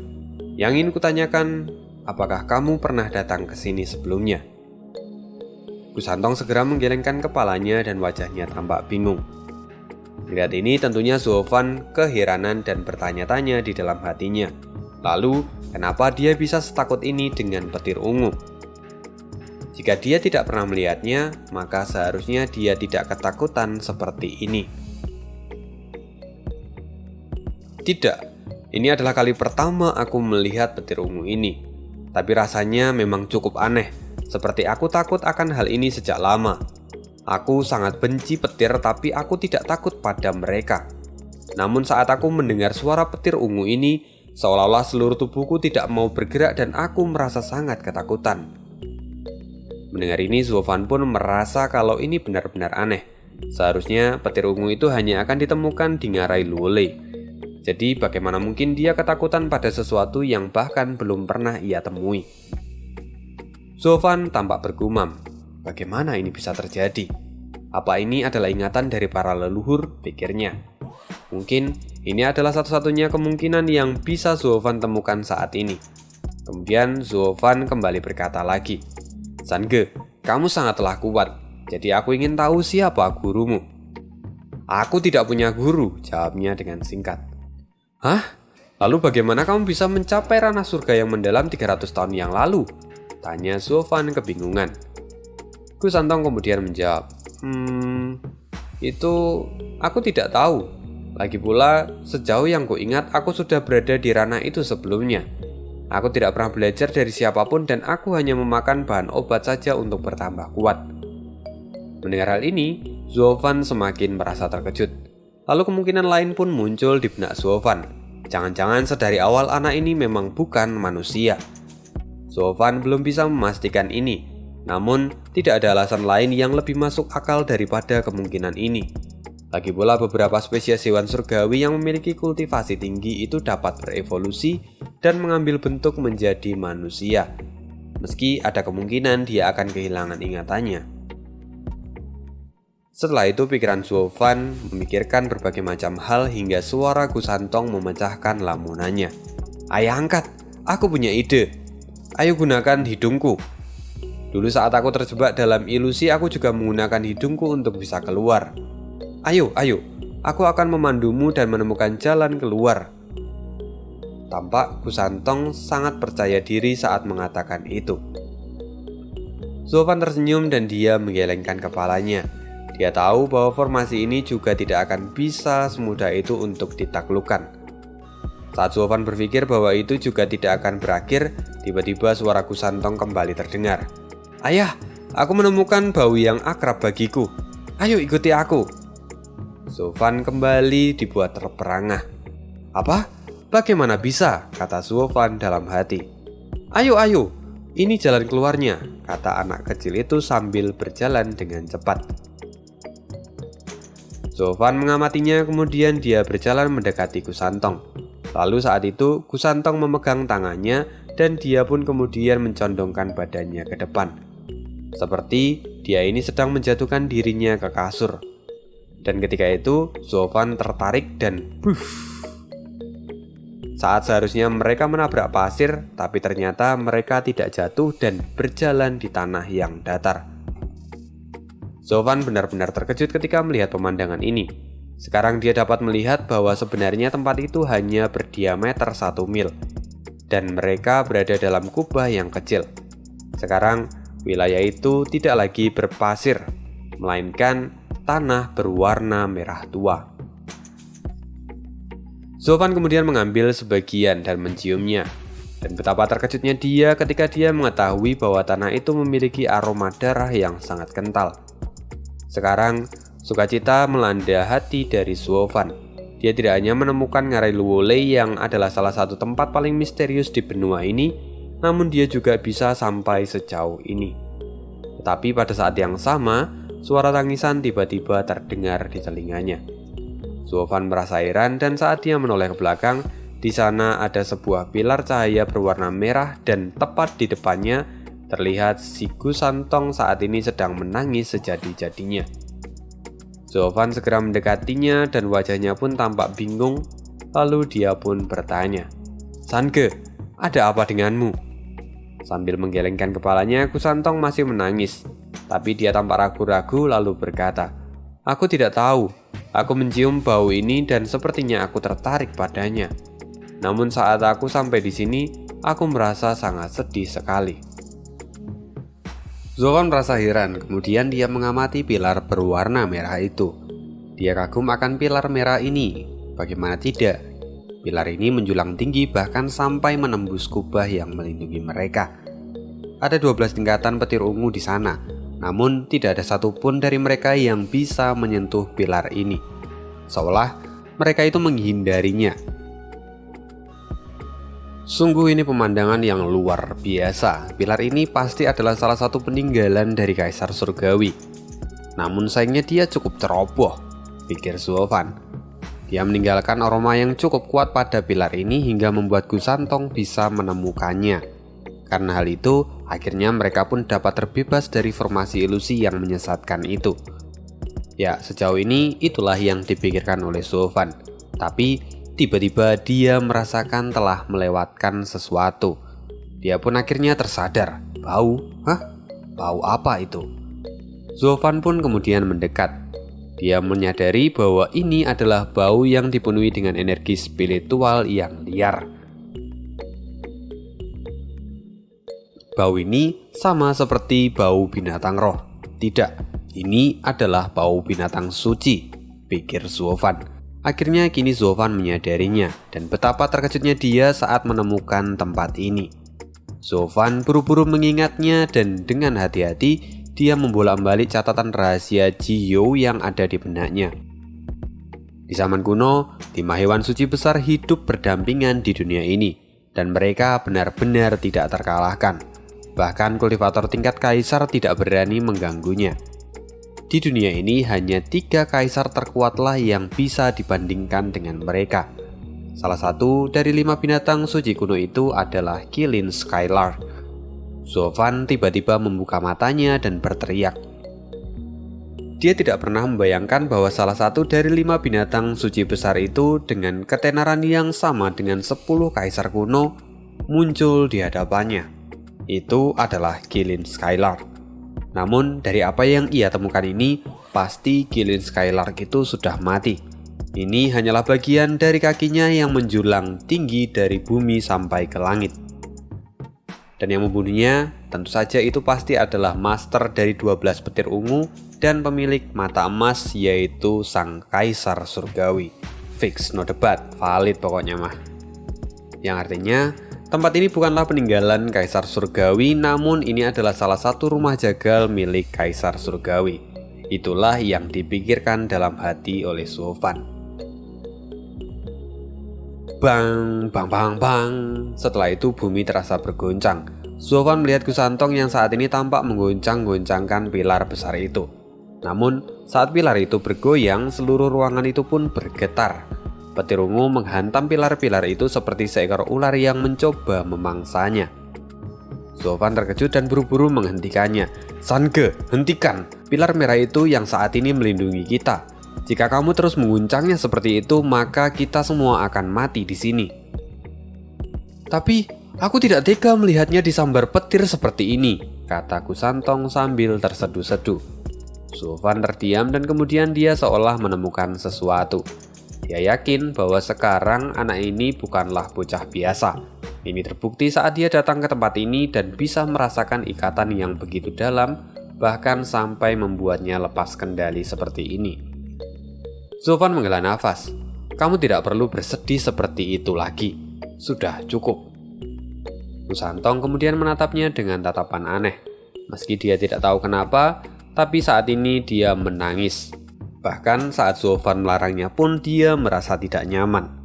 Yang ingin kutanyakan, apakah kamu pernah datang ke sini sebelumnya?" Kusantong segera menggelengkan kepalanya dan wajahnya tampak bingung. Melihat ini tentunya Sofan keheranan dan bertanya-tanya di dalam hatinya. Lalu, kenapa dia bisa setakut ini dengan petir ungu? Jika dia tidak pernah melihatnya, maka seharusnya dia tidak ketakutan seperti ini. Tidak, ini adalah kali pertama aku melihat petir ungu ini. Tapi rasanya memang cukup aneh, seperti aku takut akan hal ini sejak lama. Aku sangat benci petir, tapi aku tidak takut pada mereka. Namun saat aku mendengar suara petir ungu ini, seolah-olah seluruh tubuhku tidak mau bergerak dan aku merasa sangat ketakutan. Mendengar ini, Sofan pun merasa kalau ini benar-benar aneh. Seharusnya petir ungu itu hanya akan ditemukan di Ngarai Luole. Jadi bagaimana mungkin dia ketakutan pada sesuatu yang bahkan belum pernah ia temui? Sofan tampak bergumam. Bagaimana ini bisa terjadi? Apa ini adalah ingatan dari para leluhur, pikirnya. Mungkin ini adalah satu-satunya kemungkinan yang bisa Sofan temukan saat ini. Kemudian Sofan kembali berkata lagi, "Sange, kamu sangatlah kuat, jadi aku ingin tahu siapa gurumu." "Aku tidak punya guru," jawabnya dengan singkat. "Hah? Lalu bagaimana kamu bisa mencapai ranah surga yang mendalam 300 tahun yang lalu?" tanya Sofan kebingungan. Kusantong kemudian menjawab, Itu aku tidak tahu. Lagi pula, sejauh yang kuingat aku sudah berada di ranah itu sebelumnya. Aku tidak pernah belajar dari siapapun dan aku hanya memakan bahan obat saja untuk bertambah kuat." Mendengar hal ini, Zovan semakin merasa terkejut. Lalu kemungkinan lain pun muncul di benak Zovan. Jangan-jangan sedari awal anak ini memang bukan manusia. Zovan belum bisa memastikan ini, namun tidak ada alasan lain yang lebih masuk akal daripada kemungkinan ini. Lagi pula beberapa spesies hewan surgawi yang memiliki kultivasi tinggi itu dapat berevolusi dan mengambil bentuk menjadi manusia. Meski ada kemungkinan dia akan kehilangan ingatannya. Setelah itu pikiran Zovan memikirkan berbagai macam hal hingga suara Gusantong memecahkan lamunannya. "Ayah angkat, aku punya ide. Ayo gunakan hidungku. Dulu saat aku terjebak dalam ilusi aku juga menggunakan hidungku untuk bisa keluar. Ayo, aku akan memandumu dan menemukan jalan keluar." Tampak Gusantong sangat percaya diri saat mengatakan itu. Zovan tersenyum dan dia menggelengkan kepalanya. Dia tahu bahwa formasi ini juga tidak akan bisa semudah itu untuk ditaklukkan. Saat Zovan berpikir bahwa itu juga tidak akan berakhir, tiba-tiba suara Gusantong kembali terdengar. "Ayah, aku menemukan bau yang akrab bagiku. Ayo ikuti aku." Zovan kembali dibuat terperangah. "Apa? Bagaimana bisa?" kata Zovan dalam hati. Ayo, ini jalan keluarnya," kata anak kecil itu sambil berjalan dengan cepat. Zovan mengamatinya, kemudian dia berjalan mendekati Gusantong. Lalu saat itu Gusantong memegang tangannya dan dia pun kemudian mencondongkan badannya ke depan. Seperti dia ini sedang menjatuhkan dirinya ke kasur. Dan ketika itu Zovan tertarik dan saat seharusnya mereka menabrak pasir, tapi ternyata mereka tidak jatuh dan berjalan di tanah yang datar. Zovan benar-benar terkejut ketika melihat pemandangan ini. Sekarang dia dapat melihat bahwa sebenarnya tempat itu hanya berdiameter 1 mil dan mereka berada dalam kubah yang kecil. Sekarang wilayah itu tidak lagi berpasir, melainkan tanah berwarna merah tua. Zovan kemudian mengambil sebagian dan menciumnya. Dan betapa terkejutnya dia ketika dia mengetahui bahwa tanah itu memiliki aroma darah yang sangat kental. Sekarang, sukacita melanda hati dari Zovan. Dia tidak hanya menemukan Ngarai Luwolei yang adalah salah satu tempat paling misterius di benua ini, namun dia juga bisa sampai sejauh ini. Tetapi pada saat yang sama, suara tangisan tiba-tiba terdengar di telinganya. Zovan merasa heran dan saat dia menoleh ke belakang, di sana ada sebuah pilar cahaya berwarna merah dan tepat di depannya terlihat si Gusantong saat ini sedang menangis sejadi-jadinya. Zovan segera mendekatinya dan wajahnya pun tampak bingung, lalu dia pun bertanya, "Sange, ada apa denganmu?" Sambil menggelengkan kepalanya, Gusantong masih menangis, tapi dia tampak ragu-ragu lalu berkata, "Aku tidak tahu, aku mencium bau ini dan sepertinya aku tertarik padanya. Namun saat aku sampai di sini, aku merasa sangat sedih sekali." Zovan merasa heran, kemudian dia mengamati pilar berwarna merah itu. Dia kagum akan pilar merah ini. Bagaimana tidak? Pilar ini menjulang tinggi bahkan sampai menembus kubah yang melindungi mereka. Ada 12 tingkatan petir ungu di sana, namun tidak ada satupun dari mereka yang bisa menyentuh pilar ini. Seolah mereka itu menghindarinya. Sungguh ini pemandangan yang luar biasa. Pilar ini pasti adalah salah satu peninggalan dari Kaisar Surgawi. Namun sayangnya dia cukup ceroboh, pikir Zovan. Dia meninggalkan aroma yang cukup kuat pada pilar ini hingga membuat Gusantong bisa menemukannya. Karena hal itu, akhirnya mereka pun dapat terbebas dari formasi ilusi yang menyesatkan itu. Ya, sejauh ini itulah yang dipikirkan oleh Zovan. Tapi tiba-tiba dia merasakan telah melewatkan sesuatu. Dia pun akhirnya tersadar. Bau? Bau apa itu? Zovan pun kemudian mendekat. Dia menyadari bahwa ini adalah bau yang dipenuhi dengan energi spiritual yang liar. Bau ini sama seperti bau binatang roh. Tidak, ini adalah bau binatang suci, pikir Zovan. Akhirnya kini Zovan menyadarinya dan betapa terkejutnya dia saat menemukan tempat ini. Zovan buru-buru mengingatnya dan dengan hati-hati dia membolak-balik catatan rahasia Jiyo yang ada di benaknya. Di zaman kuno, 5 hewan suci besar hidup berdampingan di dunia ini, dan mereka benar-benar tidak terkalahkan. Bahkan kultivator tingkat kaisar tidak berani mengganggunya. Di dunia ini hanya 3 kaisar terkuatlah yang bisa dibandingkan dengan mereka. Salah satu dari 5 binatang suci kuno itu adalah Qilin Skylark. Zofan tiba-tiba membuka matanya dan berteriak. Dia tidak pernah membayangkan bahwa salah satu dari 5 binatang suci besar itu dengan ketenaran yang sama dengan 10 kaisar kuno muncul di hadapannya. Itu adalah Qilin Skylark. Namun dari apa yang ia temukan ini, pasti Qilin Skylark itu sudah mati. Ini hanyalah bagian dari kakinya yang menjulang tinggi dari bumi sampai ke langit. Dan yang membunuhnya tentu saja itu pasti adalah master dari 12 petir ungu dan pemilik mata emas, yaitu sang kaisar surgawi. Fix, no debat, valid pokoknya mah. Yang artinya tempat ini bukanlah peninggalan kaisar surgawi, namun ini adalah salah satu rumah jagal milik kaisar surgawi. Itulah yang dipikirkan dalam hati oleh Zofan. Bang, bang, bang, bang. Setelah itu bumi terasa bergoncang. Zofan melihat Kusantong yang saat ini tampak menggoncang-goncangkan pilar besar itu. Namun, saat pilar itu bergoyang, seluruh ruangan itu pun bergetar. Petir ungu menghantam pilar-pilar itu seperti seekor ular yang mencoba memangsanya. Zofan terkejut dan buru-buru menghentikannya. Sange, hentikan! Pilar merah itu yang saat ini melindungi kita. Jika kamu terus mengguncangnya seperti itu, maka kita semua akan mati di sini. Tapi, aku tidak tega melihatnya disambar petir seperti ini, kata Kusantong sambil terseduh-seduh. Zofan terdiam dan kemudian dia seolah menemukan sesuatu. Dia yakin bahwa sekarang anak ini bukanlah bocah biasa. Ini terbukti saat dia datang ke tempat ini dan bisa merasakan ikatan yang begitu dalam, bahkan sampai membuatnya lepas kendali seperti ini. Zofan menghela nafas. Kamu tidak perlu bersedih seperti itu lagi. Sudah cukup. Kusantong kemudian menatapnya dengan tatapan aneh. Meski dia tidak tahu kenapa, tapi saat ini dia menangis. Bahkan saat Zofan melarangnya pun dia merasa tidak nyaman.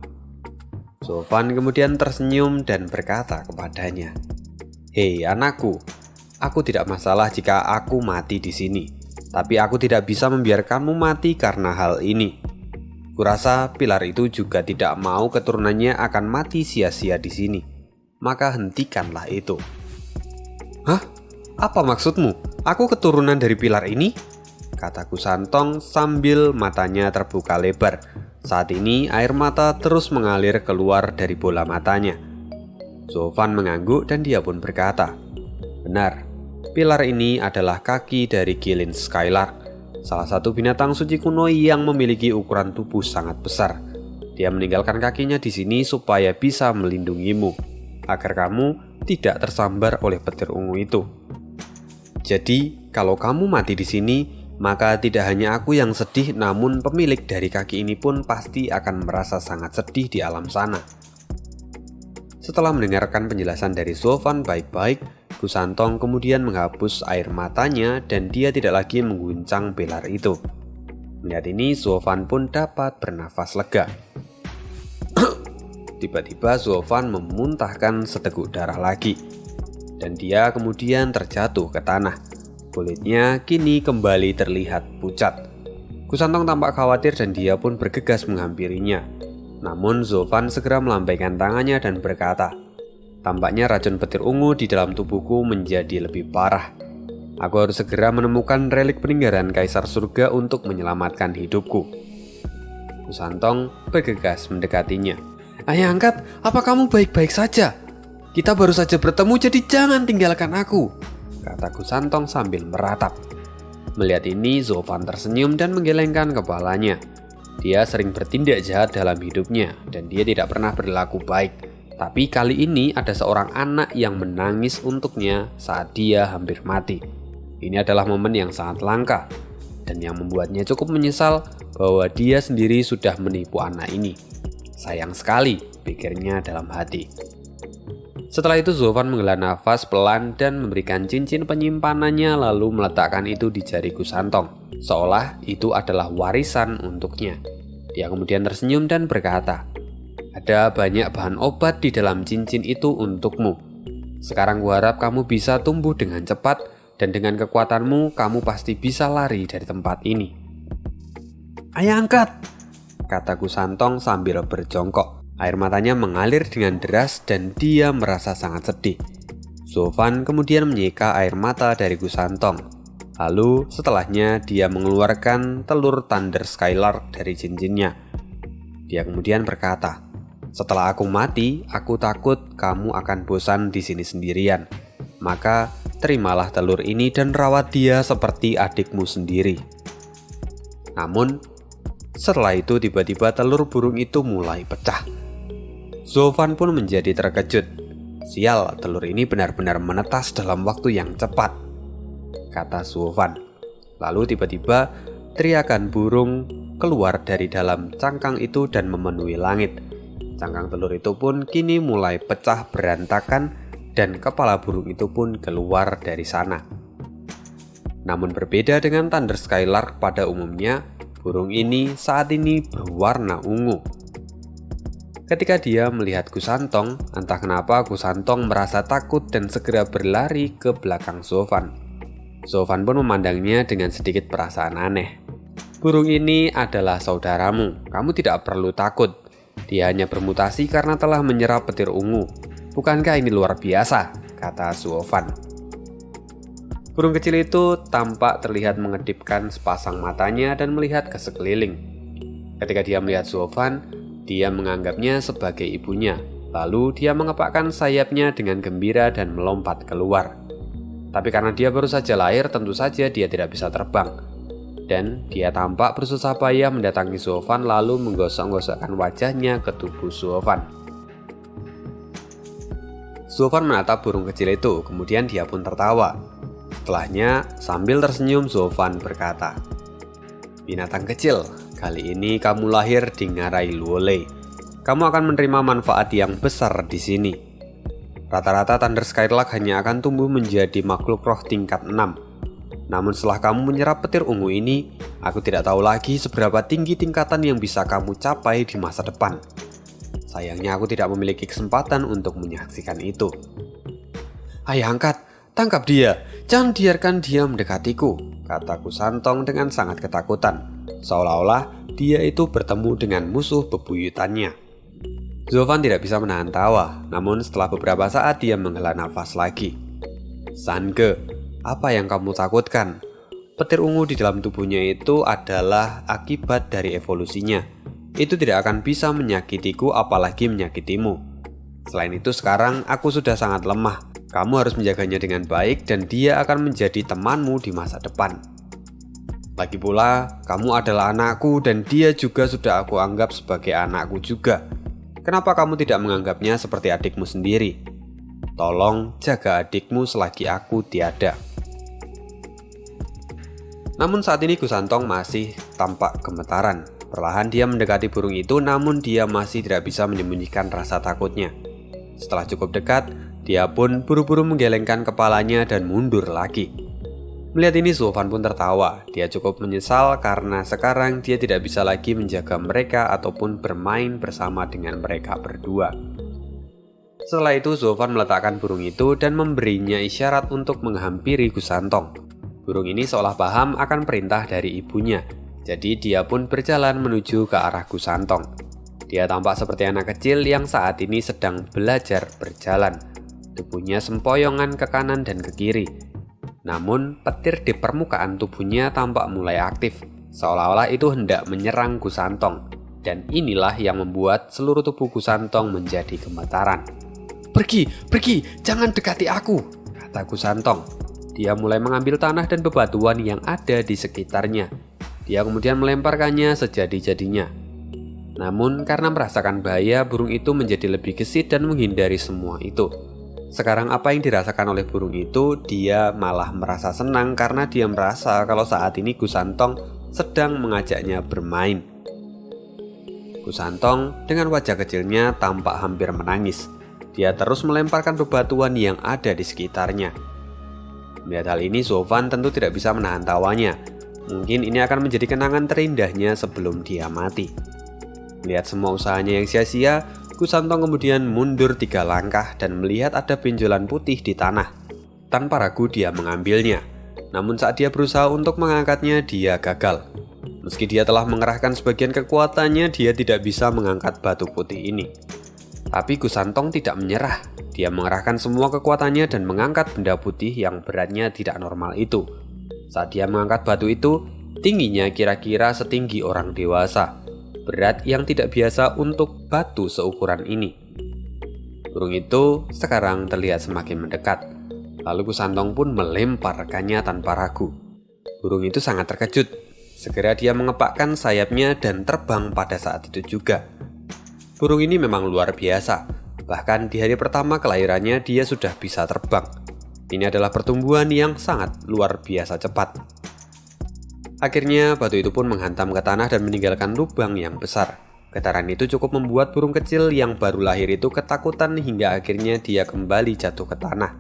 Zofan kemudian tersenyum dan berkata kepadanya, "Hei anakku, aku tidak masalah jika aku mati di sini. Tapi aku tidak bisa membiarkanmu mati karena hal ini. Kurasa pilar itu juga tidak mau keturunannya akan mati sia-sia di sini. Maka hentikanlah itu." "Hah? Apa maksudmu? Aku keturunan dari pilar ini?" kata Kusantong sambil matanya terbuka lebar. Saat ini air mata terus mengalir keluar dari bola matanya. Zofan mengangguk dan dia pun berkata, "Benar, pilar ini adalah kaki dari Qilin Skylark, salah satu binatang suci kuno yang memiliki ukuran tubuh sangat besar. Dia meninggalkan kakinya di sini supaya bisa melindungimu, agar kamu tidak tersambar oleh petir ungu itu. Jadi, kalau kamu mati di sini, maka tidak hanya aku yang sedih, namun pemilik dari kaki ini pun pasti akan merasa sangat sedih di alam sana." Setelah mendengarkan penjelasan dari Zofan baik-baik, Kusantong kemudian menghapus air matanya dan dia tidak lagi mengguncang pilar itu. Melihat ini, Zofan pun dapat bernafas lega. Tiba-tiba Zofan memuntahkan seteguk darah lagi, dan dia kemudian terjatuh ke tanah. Kulitnya kini kembali terlihat pucat. Kusantong tampak khawatir dan dia pun bergegas menghampirinya. Namun Zofan segera melambaikan tangannya dan berkata, "Tampaknya racun petir ungu di dalam tubuhku menjadi lebih parah. Aku harus segera menemukan relik peninggalan Kaisar Surga untuk menyelamatkan hidupku." Kusantong bergegas mendekatinya. "Ayah angkat, apa kamu baik-baik saja? Kita baru saja bertemu, jadi jangan tinggalkan aku," kata Kusantong sambil meratap. Melihat ini, Zofan tersenyum dan menggelengkan kepalanya. Dia sering bertindak jahat dalam hidupnya dan dia tidak pernah berlaku baik. Tapi kali ini ada seorang anak yang menangis untuknya saat dia hampir mati. Ini adalah momen yang sangat langka dan yang membuatnya cukup menyesal bahwa dia sendiri sudah menipu anak ini. Sayang sekali, pikirnya dalam hati. Setelah itu Zofan menghela nafas pelan dan memberikan cincin penyimpanannya lalu meletakkan itu di jari Kusantong, seolah itu adalah warisan untuknya. Dia kemudian tersenyum dan berkata, "Ada banyak bahan obat di dalam cincin itu untukmu. Sekarang kuharap kamu bisa tumbuh dengan cepat dan dengan kekuatanmu kamu pasti bisa lari dari tempat ini." "Ayah angkat," kata Kusantong sambil berjongkok. Air matanya mengalir dengan deras dan dia merasa sangat sedih. Zofan kemudian menyeka air mata dari Kusantong. Lalu setelahnya dia mengeluarkan telur Thunder Skylark dari cincinnya. Dia kemudian berkata, "Setelah aku mati, aku takut kamu akan bosan di sini sendirian. Maka terimalah telur ini dan rawat dia seperti adikmu sendiri." Namun setelah itu tiba-tiba telur burung itu mulai pecah. Zofan pun menjadi terkejut. "Sial, telur ini benar-benar menetas dalam waktu yang cepat," kata Zofan. Lalu tiba-tiba teriakan burung keluar dari dalam cangkang itu dan memenuhi langit. Cangkang telur itu pun kini mulai pecah berantakan dan kepala burung itu pun keluar dari sana. Namun berbeda dengan Thunder Skylark pada umumnya, burung ini saat ini berwarna ungu. Ketika dia melihat Kusantong, entah kenapa Kusantong merasa takut dan segera berlari ke belakang Zofan. Zofan pun memandangnya dengan sedikit perasaan aneh. "Burung ini adalah saudaramu, kamu tidak perlu takut. Dia hanya bermutasi karena telah menyerap petir ungu. Bukankah ini luar biasa?" kata Zofan. Burung kecil itu tampak terlihat mengedipkan sepasang matanya dan melihat ke sekeliling. Ketika dia melihat Zofan, dia menganggapnya sebagai ibunya. Lalu dia mengepakkan sayapnya dengan gembira dan melompat keluar. Tapi karena dia baru saja lahir, tentu saja dia tidak bisa terbang. Dan dia tampak bersusah payah mendatangi Zofan lalu menggosok-gosokkan wajahnya ke tubuh Zofan. Zofan menatap burung kecil itu, kemudian dia pun tertawa. Setelahnya, sambil tersenyum, Zofan berkata, "Binatang kecil, kali ini kamu lahir di Ngarai Luole. Kamu akan menerima manfaat yang besar di sini. Rata-rata Thunder Skylark hanya akan tumbuh menjadi makhluk roh tingkat 6. Namun setelah kamu menyerap petir ungu ini, aku tidak tahu lagi seberapa tinggi tingkatan yang bisa kamu capai di masa depan. Sayangnya aku tidak memiliki kesempatan untuk menyaksikan itu." "Ayah angkat, tangkap dia, jangan biarkan dia mendekatiku," kata Kusantong dengan sangat ketakutan, seolah-olah dia itu bertemu dengan musuh bebuyutannya. Zofan tidak bisa menahan tawa, namun setelah beberapa saat dia menghela nafas lagi. "Sange, apa yang kamu takutkan? Petir ungu di dalam tubuhnya itu adalah akibat dari evolusinya. Itu tidak akan bisa menyakitiku apalagi menyakitimu. Selain itu sekarang aku sudah sangat lemah. Kamu harus menjaganya dengan baik dan dia akan menjadi temanmu di masa depan. Lagi pula, kamu adalah anakku dan dia juga sudah aku anggap sebagai anakku juga. Kenapa kamu tidak menganggapnya seperti adikmu sendiri? Tolong jaga adikmu selagi aku tiada." Namun saat ini Kusantong masih tampak gemetaran. Perlahan dia mendekati burung itu, namun dia masih tidak bisa menyembunyikan rasa takutnya. Setelah cukup dekat, dia pun buru-buru menggelengkan kepalanya dan mundur lagi. Melihat ini Zofan pun tertawa. Dia cukup menyesal karena sekarang dia tidak bisa lagi menjaga mereka ataupun bermain bersama dengan mereka berdua. Setelah itu Zofan meletakkan burung itu dan memberinya isyarat untuk menghampiri Kusantong. Burung ini seolah paham akan perintah dari ibunya. Jadi dia pun berjalan menuju ke arah Kusantong. Dia tampak seperti anak kecil yang saat ini sedang belajar berjalan. Tubuhnya sempoyongan ke kanan dan ke kiri. Namun petir di permukaan tubuhnya tampak mulai aktif, seolah-olah itu hendak menyerang Kusantong. Dan inilah yang membuat seluruh tubuh Kusantong menjadi gemetaran. Pergi, jangan dekati aku," kata Kusantong. Dia mulai mengambil tanah dan bebatuan yang ada di sekitarnya. Dia kemudian melemparkannya sejadi-jadinya. Namun karena merasakan bahaya, burung itu menjadi lebih gesit dan menghindari semua itu. Sekarang apa yang dirasakan oleh burung itu, dia malah merasa senang karena dia merasa kalau saat ini Kusantong sedang mengajaknya bermain. Kusantong dengan wajah kecilnya tampak hampir menangis. Dia terus melemparkan bebatuan yang ada di sekitarnya. Melihat hal ini, Zovan tentu tidak bisa menahan tawanya. Mungkin ini akan menjadi kenangan terindahnya sebelum dia mati. Melihat semua usahanya yang sia-sia, Kusantong kemudian mundur 3 langkah dan melihat ada benjolan putih di tanah. Tanpa ragu dia mengambilnya. Namun saat dia berusaha untuk mengangkatnya, dia gagal. Meski dia telah mengerahkan sebagian kekuatannya, dia tidak bisa mengangkat batu putih ini. Tapi Kusantong tidak menyerah. Dia mengerahkan semua kekuatannya dan mengangkat benda putih yang beratnya tidak normal itu. Saat dia mengangkat batu itu, tingginya kira-kira setinggi orang dewasa. Berat yang tidak biasa untuk batu seukuran ini. Burung itu sekarang terlihat semakin mendekat. Lalu Kusantong pun melemparkannya tanpa ragu. Burung itu sangat terkejut. Segera dia mengepakkan sayapnya dan terbang pada saat itu juga. Burung ini memang luar biasa. Bahkan di hari pertama kelahirannya dia sudah bisa terbang. Ini adalah pertumbuhan yang sangat luar biasa cepat. Akhirnya batu itu pun menghantam ke tanah dan meninggalkan lubang yang besar. Getaran itu cukup membuat burung kecil yang baru lahir itu ketakutan hingga akhirnya dia kembali jatuh ke tanah.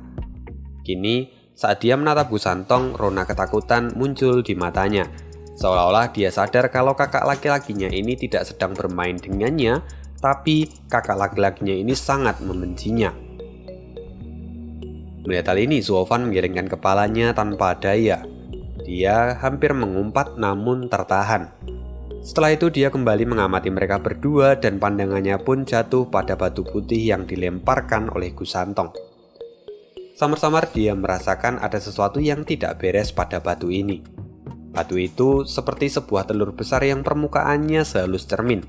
Kini saat dia menatap Kusantong, rona ketakutan muncul di matanya. Seolah-olah dia sadar kalau kakak laki-lakinya ini tidak sedang bermain dengannya, tapi kakak laki-lakinya ini sangat membencinya. Melihat hal ini, Zovan menggelengkan kepalanya tanpa daya. Dia hampir mengumpat namun tertahan. Setelah itu dia kembali mengamati mereka berdua dan pandangannya pun jatuh pada batu putih yang dilemparkan oleh Kusantong. Samar-samar dia merasakan ada sesuatu yang tidak beres pada batu ini. Batu itu seperti sebuah telur besar yang permukaannya sehalus cermin.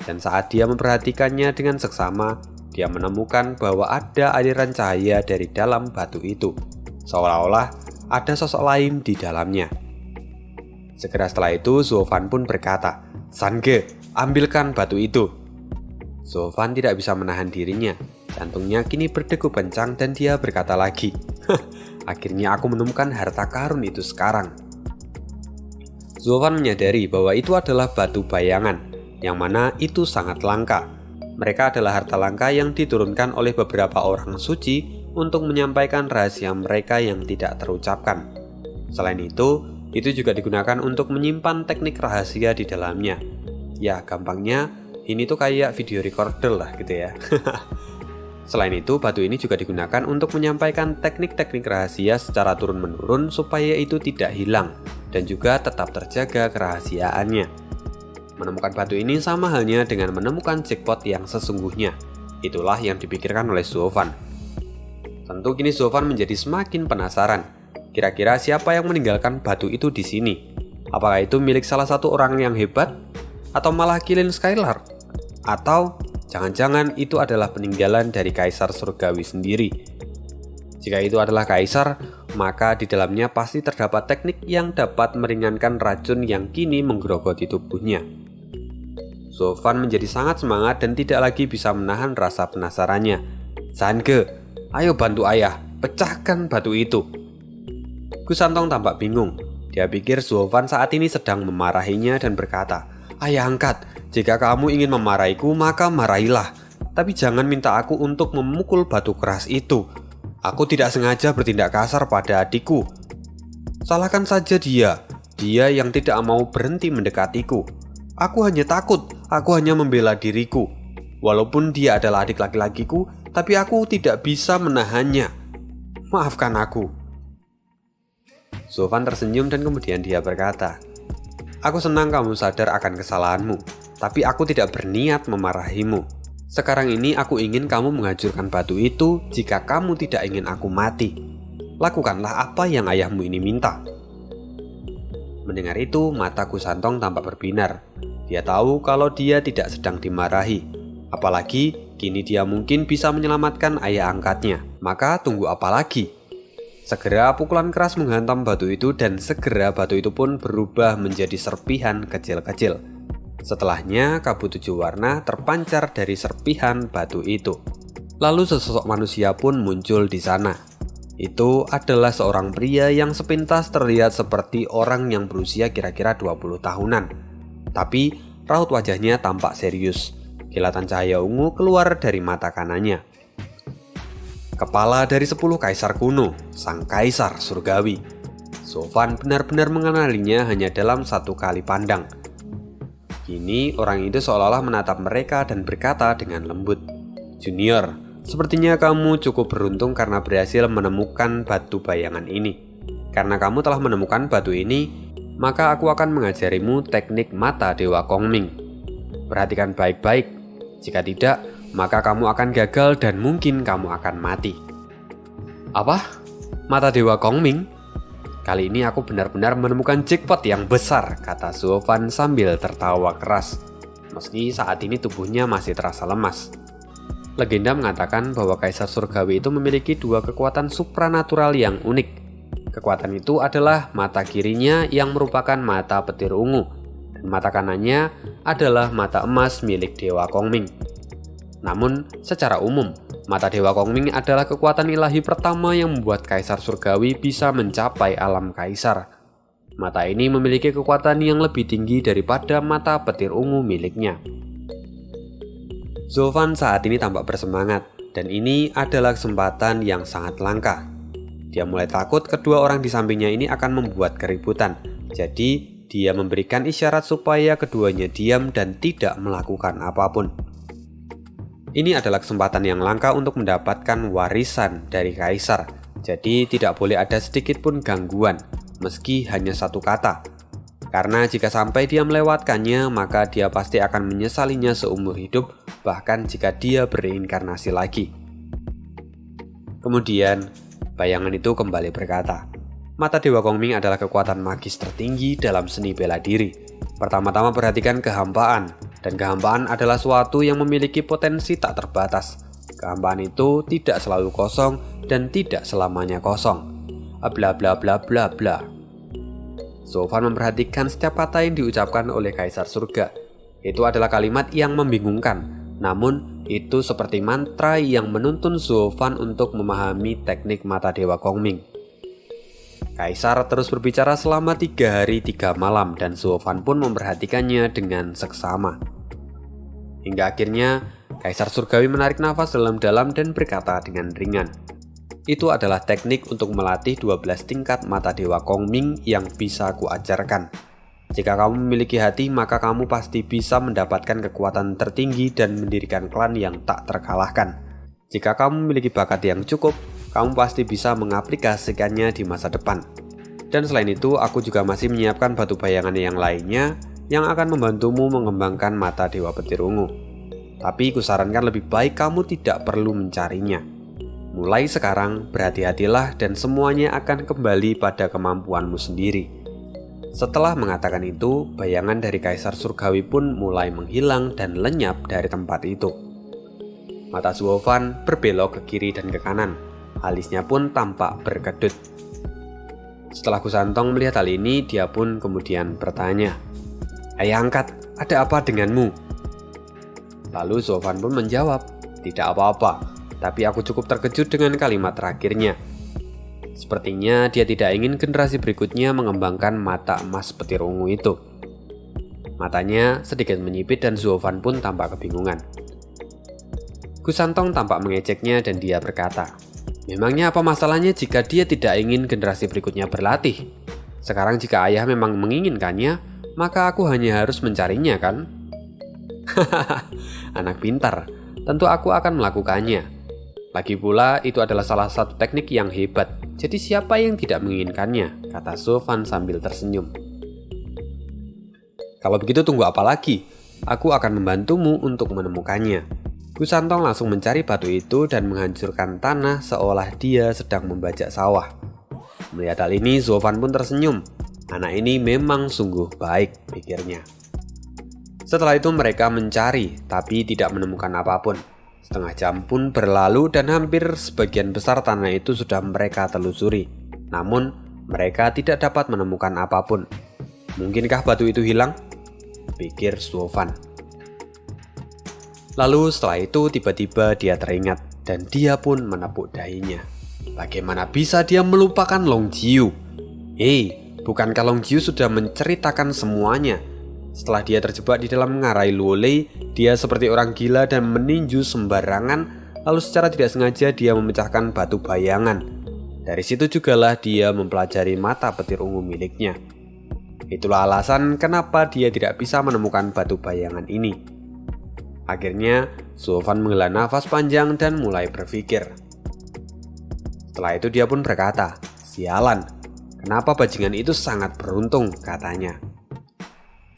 Dan saat dia memperhatikannya dengan seksama, dia menemukan bahwa ada aliran cahaya dari dalam batu itu. Seolah-olah ada sosok lain di dalamnya. Segera setelah itu, Zovan pun berkata, "Sange, ambilkan batu itu." Zovan tidak bisa menahan dirinya. Jantungnya kini berdegup kencang dan dia berkata lagi, "Akhirnya aku menemukan harta karun itu sekarang." Zovan menyadari bahwa itu adalah batu bayangan, yang mana itu sangat langka. Mereka adalah harta langka yang diturunkan oleh beberapa orang suci untuk menyampaikan rahasia mereka yang tidak terucapkan. Selain itu juga digunakan untuk menyimpan teknik rahasia di dalamnya. Ya, gampangnya ini tuh kayak video recorder lah gitu ya. Selain itu, batu ini juga digunakan untuk menyampaikan teknik-teknik rahasia secara turun-menurun supaya itu tidak hilang dan juga tetap terjaga kerahasiaannya. Menemukan batu ini sama halnya dengan menemukan jackpot yang sesungguhnya. Itulah yang dipikirkan oleh Zovan. Tentu kini Zovan menjadi semakin penasaran. Kira-kira siapa yang meninggalkan batu itu di sini? Apakah itu milik salah satu orang yang hebat? Atau malah Kilin Skylar? Atau jangan-jangan itu adalah peninggalan dari Kaisar Surgawi sendiri? Jika itu adalah Kaisar, maka di dalamnya pasti terdapat teknik yang dapat meringankan racun yang kini menggerogoti tubuhnya. Zovan menjadi sangat semangat dan tidak lagi bisa menahan rasa penasarannya. "Sange, ayo bantu ayah, pecahkan batu itu." Kusantong tampak bingung. Dia pikir Zovan saat ini sedang memarahinya dan berkata, "Ayah angkat, jika kamu ingin memarahiku maka marahilah. Tapi jangan minta aku untuk memukul batu keras itu. Aku tidak sengaja bertindak kasar pada adikku. Salahkan saja dia yang tidak mau berhenti mendekatiku. Aku hanya takut, aku hanya membela diriku. Walaupun dia adalah adik laki-lakiku, tapi aku tidak bisa menahannya. Maafkan aku." Zovan tersenyum dan kemudian dia berkata, "Aku senang kamu sadar akan kesalahanmu, tapi aku tidak berniat memarahimu. Sekarang ini aku ingin kamu menghancurkan batu itu jika kamu tidak ingin aku mati. Lakukanlah apa yang ayahmu ini minta." Mendengar itu, mata Kusantong tampak berbinar. Dia tahu kalau dia tidak sedang dimarahi. Apalagi kini dia mungkin bisa menyelamatkan ayah angkatnya. Maka tunggu apa lagi? Segera pukulan keras menghantam batu itu dan segera batu itu pun berubah menjadi serpihan kecil-kecil. Setelahnya kabut 7 warna terpancar dari serpihan batu itu. Lalu sesosok manusia pun muncul di sana. Itu adalah seorang pria yang sepintas terlihat seperti orang yang berusia kira-kira 20 tahunan. Tapi raut wajahnya tampak serius. Kilatan cahaya ungu keluar dari mata kanannya. Kepala dari 10 kaisar kuno, sang kaisar surgawi. Zofan benar-benar mengenalinya hanya dalam satu kali pandang. Kini orang itu seolah-olah menatap mereka dan berkata dengan lembut, "Junior, sepertinya kamu cukup beruntung karena berhasil menemukan batu bayangan ini. Karena kamu telah menemukan batu ini, maka aku akan mengajarimu teknik mata Dewa Kongming. Perhatikan baik-baik, jika tidak, maka kamu akan gagal dan mungkin kamu akan mati." "Apa? Mata Dewa Kongming? Kali ini aku benar-benar menemukan jackpot yang besar," kata Zofan sambil tertawa keras. Meski saat ini tubuhnya masih terasa lemas. Legenda mengatakan bahwa Kaisar Surgawi itu memiliki 2 kekuatan supranatural yang unik. Kekuatan itu adalah mata kirinya yang merupakan mata petir ungu, dan mata kanannya adalah mata emas milik Dewa Kongming. Namun, secara umum, mata Dewa Kongming adalah kekuatan ilahi pertama yang membuat Kaisar Surgawi bisa mencapai alam kaisar. Mata ini memiliki kekuatan yang lebih tinggi daripada mata petir ungu miliknya. Zofan saat ini tampak bersemangat, dan ini adalah kesempatan yang sangat langka. Dia mulai takut kedua orang di sampingnya ini akan membuat keributan, jadi dia memberikan isyarat supaya keduanya diam dan tidak melakukan apapun. Ini adalah kesempatan yang langka untuk mendapatkan warisan dari kaisar, jadi tidak boleh ada sedikit pun gangguan, meski hanya satu kata. Karena jika sampai dia melewatkannya, maka dia pasti akan menyesalinya seumur hidup, bahkan jika dia bereinkarnasi lagi. Kemudian, bayangan itu kembali berkata, "Mata Dewa Kongming adalah kekuatan magis tertinggi dalam seni bela diri. Pertama-tama perhatikan kehampaan, dan kehampaan adalah suatu yang memiliki potensi tak terbatas. Kehampaan itu tidak selalu kosong dan tidak selamanya kosong. Bla bla bla bla bla." Zofan memperhatikan setiap kata yang diucapkan oleh Kaisar Surga. Itu adalah kalimat yang membingungkan, namun itu seperti mantra yang menuntun Zofan untuk memahami teknik mata Dewa Kongming. Kaisar terus berbicara selama 3 hari 3 malam dan Zofan pun memperhatikannya dengan seksama. Hingga akhirnya Kaisar Surgawi menarik nafas dalam-dalam dan berkata dengan ringan, "Itu adalah teknik untuk melatih 12 tingkat mata Dewa Kongming yang bisa kuajarkan. Jika kamu memiliki hati, maka kamu pasti bisa mendapatkan kekuatan tertinggi dan mendirikan klan yang tak terkalahkan. Jika kamu memiliki bakat yang cukup, kamu pasti bisa mengaplikasikannya di masa depan. Dan selain itu, aku juga masih menyiapkan batu bayangan yang lainnya yang akan membantumu mengembangkan mata Dewa Petir Ungu. Tapi kusarankan lebih baik kamu tidak perlu mencarinya. Mulai sekarang, berhati-hatilah dan semuanya akan kembali pada kemampuanmu sendiri." Setelah mengatakan itu, bayangan dari Kaisar Surgawi pun mulai menghilang dan lenyap dari tempat itu. Mata Zofan berbelok ke kiri dan ke kanan. Alisnya pun tampak berkedut. Setelah Gusantong melihat hal ini, dia pun kemudian bertanya, "Ayah angkat, ada apa denganmu?" Lalu Zofan pun menjawab, "Tidak apa-apa, tapi aku cukup terkejut dengan kalimat terakhirnya." Sepertinya dia tidak ingin generasi berikutnya mengembangkan mata emas petir ungu itu. Matanya sedikit menyipit dan Zofan pun tampak kebingungan. Gusantong tampak mengejeknya dan dia berkata, "Memangnya apa masalahnya jika dia tidak ingin generasi berikutnya berlatih? Sekarang jika ayah memang menginginkannya, maka aku hanya harus mencarinya, kan?" "Hahaha, anak pintar, tentu aku akan melakukannya. Lagi pula itu adalah salah satu teknik yang hebat, jadi siapa yang tidak menginginkannya?" kata Zofan sambil tersenyum. "Kalau begitu tunggu apa lagi? Aku akan membantumu untuk menemukannya." Gusantong langsung mencari batu itu dan menghancurkan tanah seolah dia sedang membajak sawah. Melihat hal ini, Zofan pun tersenyum. Anak ini memang sungguh baik, pikirnya. Setelah itu mereka mencari, tapi tidak menemukan apapun. Setengah jam pun berlalu dan hampir sebagian besar tanah itu sudah mereka telusuri. Namun, mereka tidak dapat menemukan apapun. Mungkinkah batu itu hilang? Pikir Zofan. Lalu setelah itu tiba-tiba dia teringat dan dia pun menepuk dahinya. Bagaimana bisa dia melupakan Long Jiu? Hei, bukankah Long Jiu sudah menceritakan semuanya? Setelah dia terjebak di dalam ngarai Luolei, dia seperti orang gila dan meninju sembarangan lalu secara tidak sengaja dia memecahkan batu bayangan. Dari situ jugalah dia mempelajari mata petir ungu miliknya. Itulah alasan kenapa dia tidak bisa menemukan batu bayangan ini. Akhirnya, Sullivan menghela nafas panjang dan mulai berpikir. Setelah itu dia pun berkata, "Sialan, kenapa bajingan itu sangat beruntung," katanya.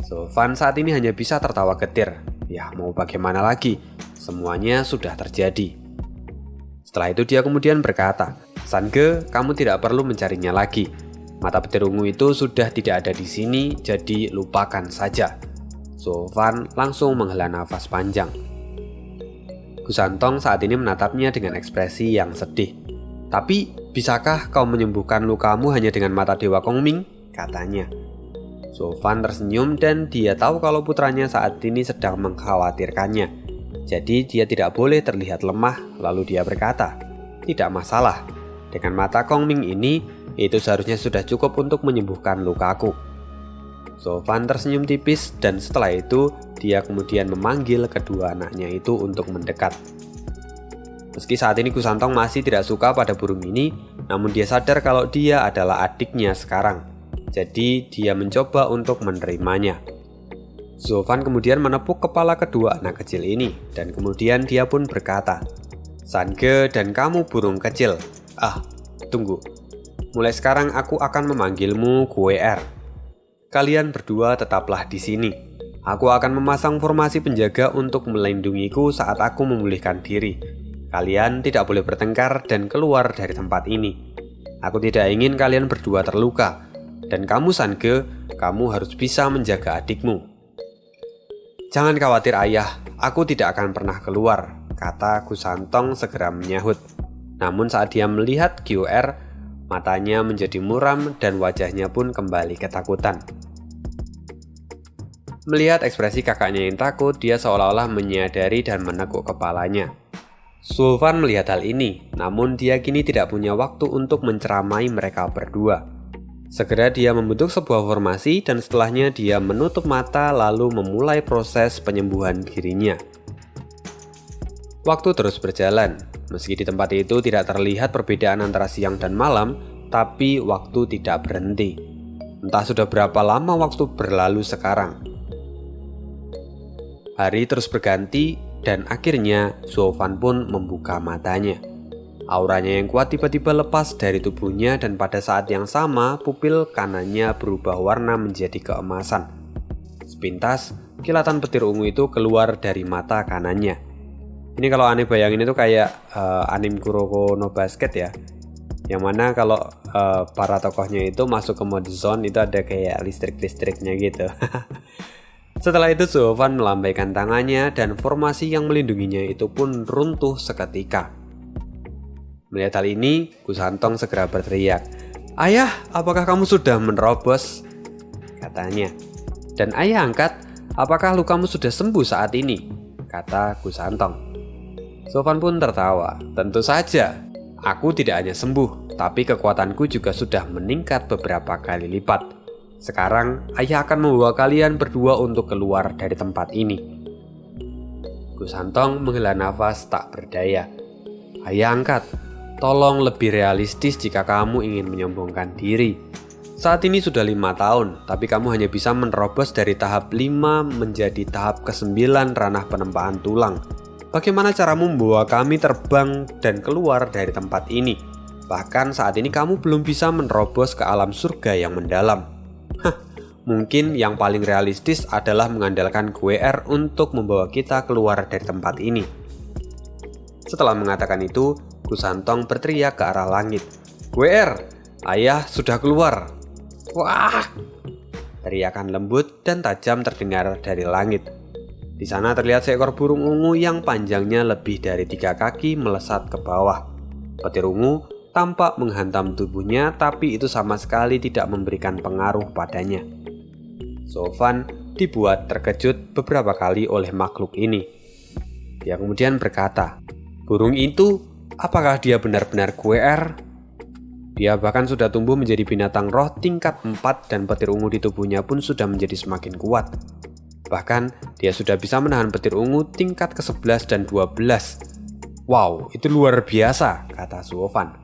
Sullivan saat ini hanya bisa tertawa getir. Ya, mau bagaimana lagi? Semuanya sudah terjadi. Setelah itu dia kemudian berkata, "Sange, kamu tidak perlu mencarinya lagi. Mata petir ungu itu sudah tidak ada di sini, jadi lupakan saja." Sullivan langsung menghela nafas panjang. Gusantong saat ini menatapnya dengan ekspresi yang sedih. "Tapi, bisakah kau menyembuhkan lukamu hanya dengan mata Dewa Kongming?" katanya. Sullivan tersenyum dan dia tahu kalau putranya saat ini sedang mengkhawatirkannya. Jadi dia tidak boleh terlihat lemah, lalu dia berkata, "Tidak masalah, dengan mata Kongming ini, itu seharusnya sudah cukup untuk menyembuhkan lukaku." Sullivan tersenyum tipis dan setelah itu dia kemudian memanggil kedua anaknya itu untuk mendekat. Meski saat ini Gusantong masih tidak suka pada burung ini, namun dia sadar kalau dia adalah adiknya sekarang. Jadi dia mencoba untuk menerimanya. Sullivan kemudian menepuk kepala kedua anak kecil ini dan kemudian dia pun berkata, "Sange dan kamu burung kecil. Tunggu. Mulai sekarang aku akan memanggilmu Guer. Kalian berdua tetaplah di sini. Aku akan memasang formasi penjaga untuk melindungiku saat aku memulihkan diri. Kalian tidak boleh bertengkar dan keluar dari tempat ini. Aku tidak ingin kalian berdua terluka. Dan kamu Sange, kamu harus bisa menjaga adikmu." "Jangan khawatir ayah, aku tidak akan pernah keluar," kata Gusantong segera menyahut. Namun saat dia melihat Guer, matanya menjadi muram dan wajahnya pun kembali ketakutan. Melihat ekspresi kakaknya yang takut, dia seolah-olah menyadari dan meneguk kepalanya. Sullivan melihat hal ini, namun dia kini tidak punya waktu untuk menceramai mereka berdua. Segera dia membentuk sebuah formasi dan setelahnya dia menutup mata lalu memulai proses penyembuhan dirinya. Waktu terus berjalan. Meski di tempat itu tidak terlihat perbedaan antara siang dan malam, tapi waktu tidak berhenti. Entah sudah berapa lama waktu berlalu sekarang. Hari terus berganti dan akhirnya Sullivan pun membuka matanya. Auranya yang kuat tiba-tiba lepas dari tubuhnya dan pada saat yang sama pupil kanannya berubah warna menjadi keemasan. Sepintas, kilatan petir ungu itu keluar dari mata kanannya. Ini kalau aneh bayangin itu kayak anime Kuroko no Basket ya. Yang mana kalau para tokohnya itu masuk ke mode zone itu ada kayak listrik-listriknya gitu. Setelah itu Sullivan melambaikan tangannya dan formasi yang melindunginya itu pun runtuh seketika. Melihat hal ini, Gusantong segera berteriak, "Ayah, apakah kamu sudah menerobos?" katanya. "Dan ayah angkat, apakah lukamu sudah sembuh saat ini?" kata Gusantong. Sullivan pun tertawa. "Tentu saja, aku tidak hanya sembuh, tapi kekuatanku juga sudah meningkat beberapa kali lipat. Sekarang, ayah akan membawa kalian berdua untuk keluar dari tempat ini." Gusantong menghela nafas tak berdaya. "Ayah angkat, tolong lebih realistis jika kamu ingin menyombongkan diri. Saat ini sudah 5 tahun, tapi kamu hanya bisa menerobos dari tahap 5 menjadi tahap ke-9 ranah penempaan tulang. Bagaimana caramu membawa kami terbang dan keluar dari tempat ini? Bahkan saat ini kamu belum bisa menerobos ke alam surga yang mendalam. Mungkin yang paling realistis adalah mengandalkan Guer untuk membawa kita keluar dari tempat ini." Setelah mengatakan itu, Gusantong berteriak ke arah langit, "Guer, ayah sudah keluar!" "Wah!" Teriakan lembut dan tajam terdengar dari langit. Di sana terlihat seekor burung ungu yang panjangnya lebih dari 3 kaki melesat ke bawah. Petir ungu tampak menghantam tubuhnya, tapi itu sama sekali tidak memberikan pengaruh padanya. Sullivan dibuat terkejut beberapa kali oleh makhluk ini. Dia kemudian berkata, "Burung itu, apakah dia benar-benar Guer? Dia bahkan sudah tumbuh menjadi binatang roh tingkat 4 dan petir ungu di tubuhnya pun sudah menjadi semakin kuat. Bahkan dia sudah bisa menahan petir ungu tingkat ke-11 dan 12. Wow, itu luar biasa, kata Suofan.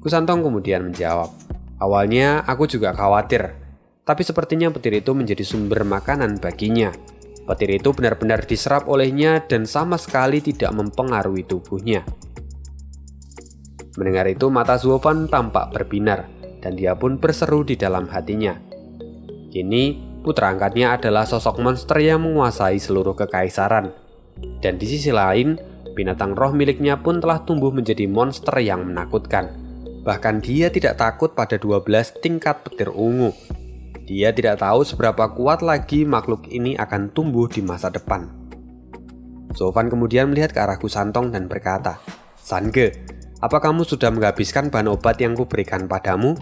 Kusantong kemudian menjawab, awalnya aku juga khawatir, tapi sepertinya petir itu menjadi sumber makanan baginya. Petir itu benar-benar diserap olehnya dan sama sekali tidak mempengaruhi tubuhnya. Mendengar itu mata Suofan tampak berbinar dan dia pun berseru di dalam hatinya. Kini putra angkatnya adalah sosok monster yang menguasai seluruh kekaisaran. Dan di sisi lain, binatang roh miliknya pun telah tumbuh menjadi monster yang menakutkan. Bahkan dia tidak takut pada 12 tingkat petir ungu. Dia tidak tahu seberapa kuat lagi makhluk ini akan tumbuh di masa depan. Suofan kemudian melihat ke arah Kusantong dan berkata, Sange, apa kamu sudah menghabiskan bahan obat yang kuberikan padamu?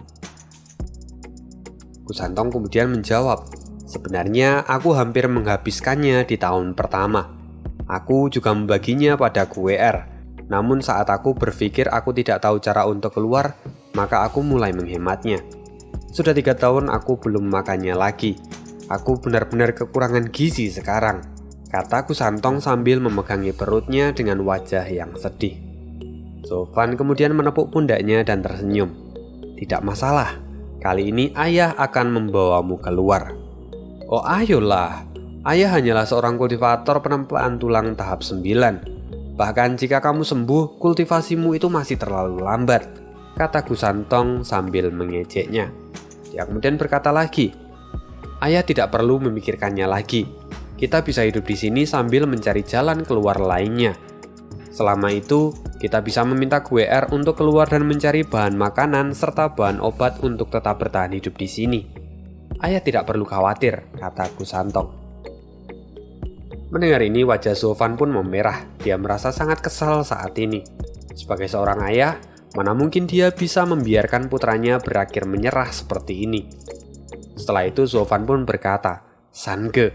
Kusantong kemudian menjawab, sebenarnya aku hampir menghabiskannya di tahun pertama. Aku juga membaginya pada GWR. Namun saat aku berpikir aku tidak tahu cara untuk keluar, maka aku mulai menghematnya. Sudah 3 tahun aku belum makannya lagi. Aku benar-benar kekurangan gizi sekarang, kata Kusantong sambil memegangi perutnya dengan wajah yang sedih. Suofan kemudian menepuk pundaknya dan tersenyum. Tidak masalah, kali ini ayah akan membawamu keluar. Oh ayolah. Ayah hanyalah seorang kultivator penempaan tulang tahap 9. Bahkan jika kamu sembuh, kultivasimu itu masih terlalu lambat, kata Kusantong sambil mengejeknya. Dia kemudian berkata lagi, ayah tidak perlu memikirkannya lagi. Kita bisa hidup di sini sambil mencari jalan keluar lainnya. Selama itu, kita bisa meminta GWR untuk keluar dan mencari bahan makanan serta bahan obat untuk tetap bertahan hidup di sini. Ayah tidak perlu khawatir, kata Kusantong. Mendengar ini wajah Suofan pun memerah. Dia merasa sangat kesal saat ini. Sebagai seorang ayah, mana mungkin dia bisa membiarkan putranya berakhir menyerah seperti ini. Setelah itu Suofan pun berkata, Sange,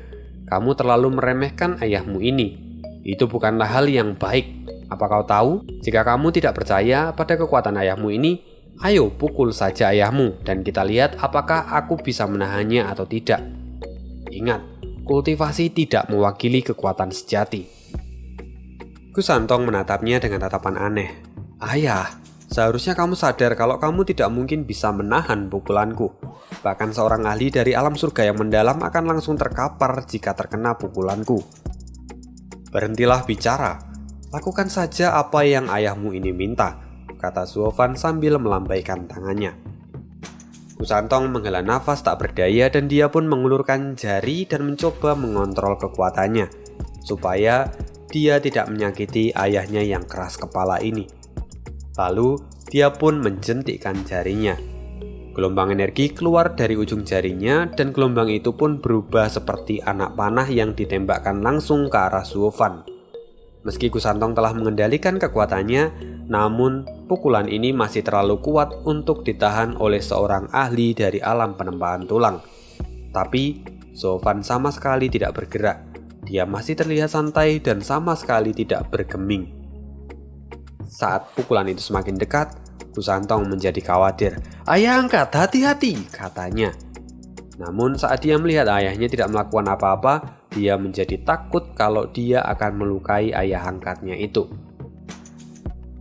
kamu terlalu meremehkan ayahmu ini. Itu bukanlah hal yang baik. Apa kau tahu, jika kamu tidak percaya pada kekuatan ayahmu ini, ayo pukul saja ayahmu dan kita lihat apakah aku bisa menahannya atau tidak. Ingat, kultivasi tidak mewakili kekuatan sejati. Kusantong menatapnya dengan tatapan aneh. Ayah, seharusnya kamu sadar kalau kamu tidak mungkin bisa menahan pukulanku. Bahkan seorang ahli dari alam surga yang mendalam akan langsung terkapar jika terkena pukulanku. Berhentilah bicara. Lakukan saja apa yang ayahmu ini minta, kata Suofan sambil melambaikan tangannya. Kusantong menghela nafas tak berdaya dan dia pun mengulurkan jari dan mencoba mengontrol kekuatannya supaya dia tidak menyakiti ayahnya yang keras kepala ini. Lalu dia pun menjentikkan jarinya. Gelombang energi keluar dari ujung jarinya dan gelombang itu pun berubah seperti anak panah yang ditembakkan langsung ke arah Suofan. Meski Kusantong telah mengendalikan kekuatannya, namun pukulan ini masih terlalu kuat untuk ditahan oleh seorang ahli dari alam penempaan tulang. Tapi Suofan sama sekali tidak bergerak. Dia masih terlihat santai dan sama sekali tidak bergeming. Saat pukulan itu semakin dekat, Kusantong menjadi khawatir. Ayah angkat, hati-hati, katanya. Namun saat dia melihat ayahnya tidak melakukan apa-apa, dia menjadi takut kalau dia akan melukai ayah angkatnya itu.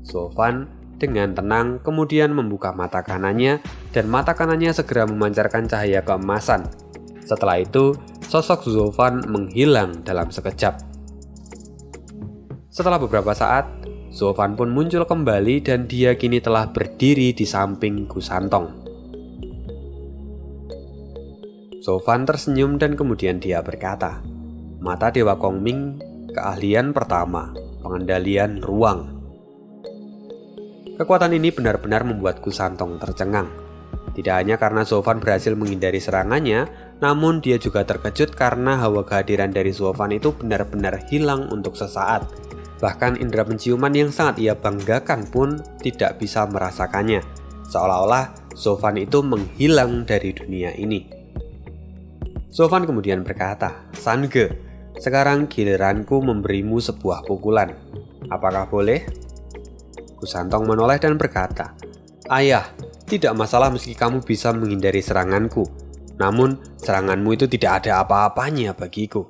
Suofan dengan tenang kemudian membuka mata kanannya dan mata kanannya segera memancarkan cahaya keemasan. Setelah itu, sosok Suofan menghilang dalam sekejap. Setelah beberapa saat, Suofan pun muncul kembali dan dia kini telah berdiri di samping Kusantong. Suofan tersenyum dan kemudian dia berkata, Mata Dewa Kongming, keahlian pertama, pengendalian ruang. Kekuatan ini benar-benar membuat Kusantong tercengang. Tidak hanya karena Suofan berhasil menghindari serangannya, namun dia juga terkejut karena hawa kehadiran dari Suofan itu benar-benar hilang untuk sesaat. Bahkan indera penciuman yang sangat ia banggakan pun tidak bisa merasakannya. Seolah-olah Suofan itu menghilang dari dunia ini. Suofan kemudian berkata, Sange, sekarang giliranku memberimu sebuah pukulan. Apakah boleh? Kusantong menoleh dan berkata, Ayah, tidak masalah meski kamu bisa menghindari seranganku. Namun, seranganmu itu tidak ada apa-apanya bagiku.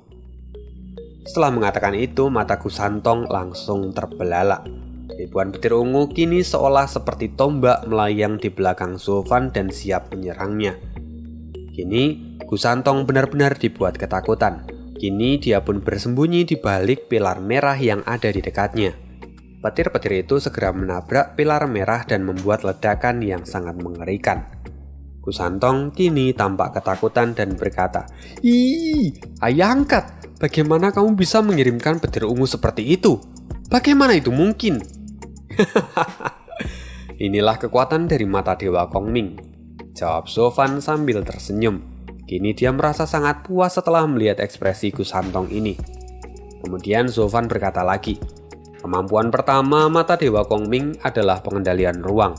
Setelah mengatakan itu, mata Kusantong langsung terbelalak. Ribuan petir ungu kini seolah seperti tombak melayang di belakang Sofan dan siap menyerangnya. Kini Kusantong benar-benar dibuat ketakutan. Kini dia pun bersembunyi di balik pilar merah yang ada di dekatnya. Petir-petir itu segera menabrak pilar merah dan membuat ledakan yang sangat mengerikan. Kusantong kini tampak ketakutan dan berkata, "Ih, ayah angkat, bagaimana kamu bisa mengirimkan petir ungu seperti itu? Bagaimana itu mungkin?" "Inilah kekuatan dari mata Dewa Kongming," jawab Sofan sambil tersenyum. Kini dia merasa sangat puas setelah melihat ekspresi Kusantong ini. Kemudian Sofan berkata lagi, "Kemampuan pertama mata Dewa Kongming adalah pengendalian ruang.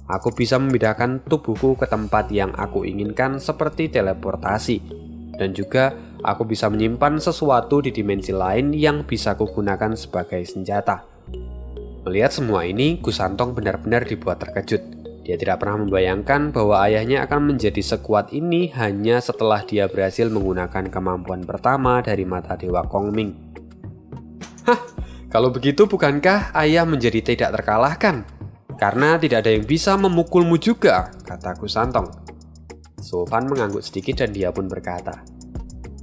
Aku bisa memindahkan tubuhku ke tempat yang aku inginkan seperti teleportasi. Dan juga aku bisa menyimpan sesuatu di dimensi lain yang bisa kugunakan sebagai senjata." Melihat semua ini, Kusantong benar-benar dibuat terkejut. Dia tidak pernah membayangkan bahwa ayahnya akan menjadi sekuat ini hanya setelah dia berhasil menggunakan kemampuan pertama dari mata Dewa Kongming. "Hah, kalau begitu bukankah ayah menjadi tidak terkalahkan? Karena tidak ada yang bisa memukulmu juga," kata Kusantong. Sofan mengangguk sedikit dan dia pun berkata,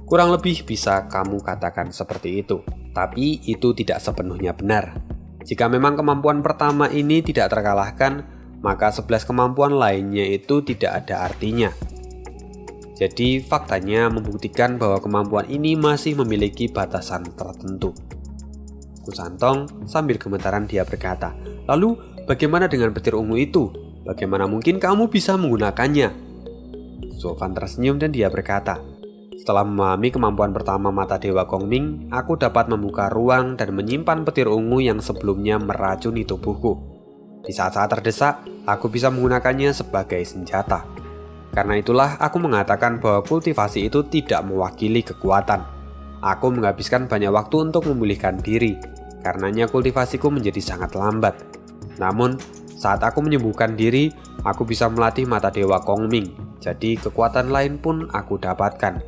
"Kurang lebih bisa kamu katakan seperti itu, tapi itu tidak sepenuhnya benar. Jika memang kemampuan pertama ini tidak terkalahkan, maka 11 kemampuan lainnya itu tidak ada artinya. Jadi faktanya membuktikan bahwa kemampuan ini masih memiliki batasan tertentu." Kusantong sambil gemetaran dia berkata, "Lalu bagaimana dengan petir ungu itu? Bagaimana mungkin kamu bisa menggunakannya?" Sofan tersenyum dan dia berkata, "Setelah memahami kemampuan pertama mata Dewa Kongming, aku dapat membuka ruang dan menyimpan petir ungu yang sebelumnya meracuni tubuhku. Di saat-saat terdesak, aku bisa menggunakannya sebagai senjata. Karena itulah aku mengatakan bahwa kultivasi itu tidak mewakili kekuatan. Aku menghabiskan banyak waktu untuk memulihkan diri, karenanya kultivasiku menjadi sangat lambat. Namun, saat aku menyembuhkan diri, aku bisa melatih mata Dewa Kongming, jadi kekuatan lain pun aku dapatkan."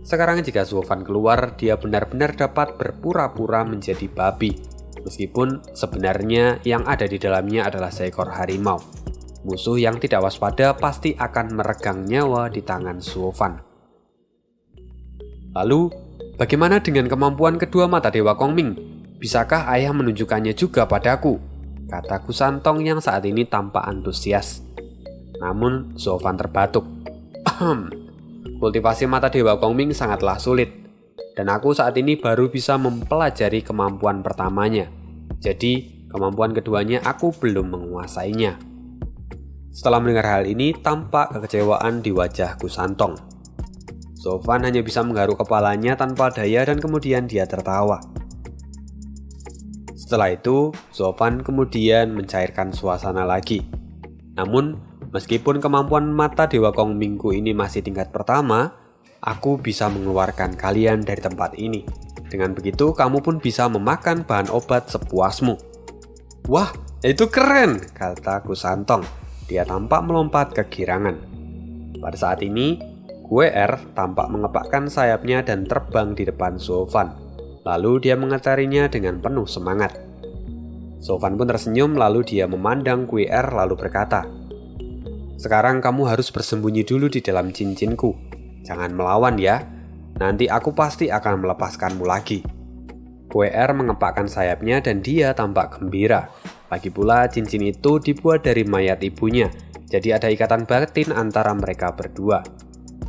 Sekarang jika Sofan keluar, dia benar-benar dapat berpura-pura menjadi babi. Meskipun sebenarnya yang ada di dalamnya adalah seekor harimau. Musuh yang tidak waspada pasti akan meregang nyawa di tangan Sofan. "Lalu, bagaimana dengan kemampuan kedua mata Dewa Kongming? Bisakah ayah menunjukkannya juga padaku?" kata Kusantong yang saat ini tampak antusias. Namun Sofan terbatuk. "Kultivasi mata Dewa Kongming sangatlah sulit, dan aku saat ini baru bisa mempelajari kemampuan pertamanya. Jadi, kemampuan keduanya aku belum menguasainya." Setelah mendengar hal ini, tampak kekecewaan di wajah Kusantong. Sofan hanya bisa menggaruk kepalanya tanpa daya dan kemudian dia tertawa. Setelah itu, Sofan kemudian mencairkan suasana lagi. Namun, meskipun kemampuan mata Dewa Kongmingku ini masih tingkat pertama, aku bisa mengeluarkan kalian dari tempat ini. Dengan begitu, kamu pun bisa memakan bahan obat sepuasmu." "Wah, itu keren," kata Kusantong. Dia tampak melompat kegirangan. Pada saat ini, QR tampak mengepakkan sayapnya dan terbang di depan Sofan. Lalu dia mengitarinya dengan penuh semangat. Sofan pun tersenyum lalu dia memandang QR lalu berkata, "Sekarang kamu harus bersembunyi dulu di dalam cincinku. Jangan melawan ya, nanti aku pasti akan melepaskanmu lagi." QR mengepakkan sayapnya dan dia tampak gembira. Lagi pula cincin itu dibuat dari mayat ibunya, jadi ada ikatan batin antara mereka berdua.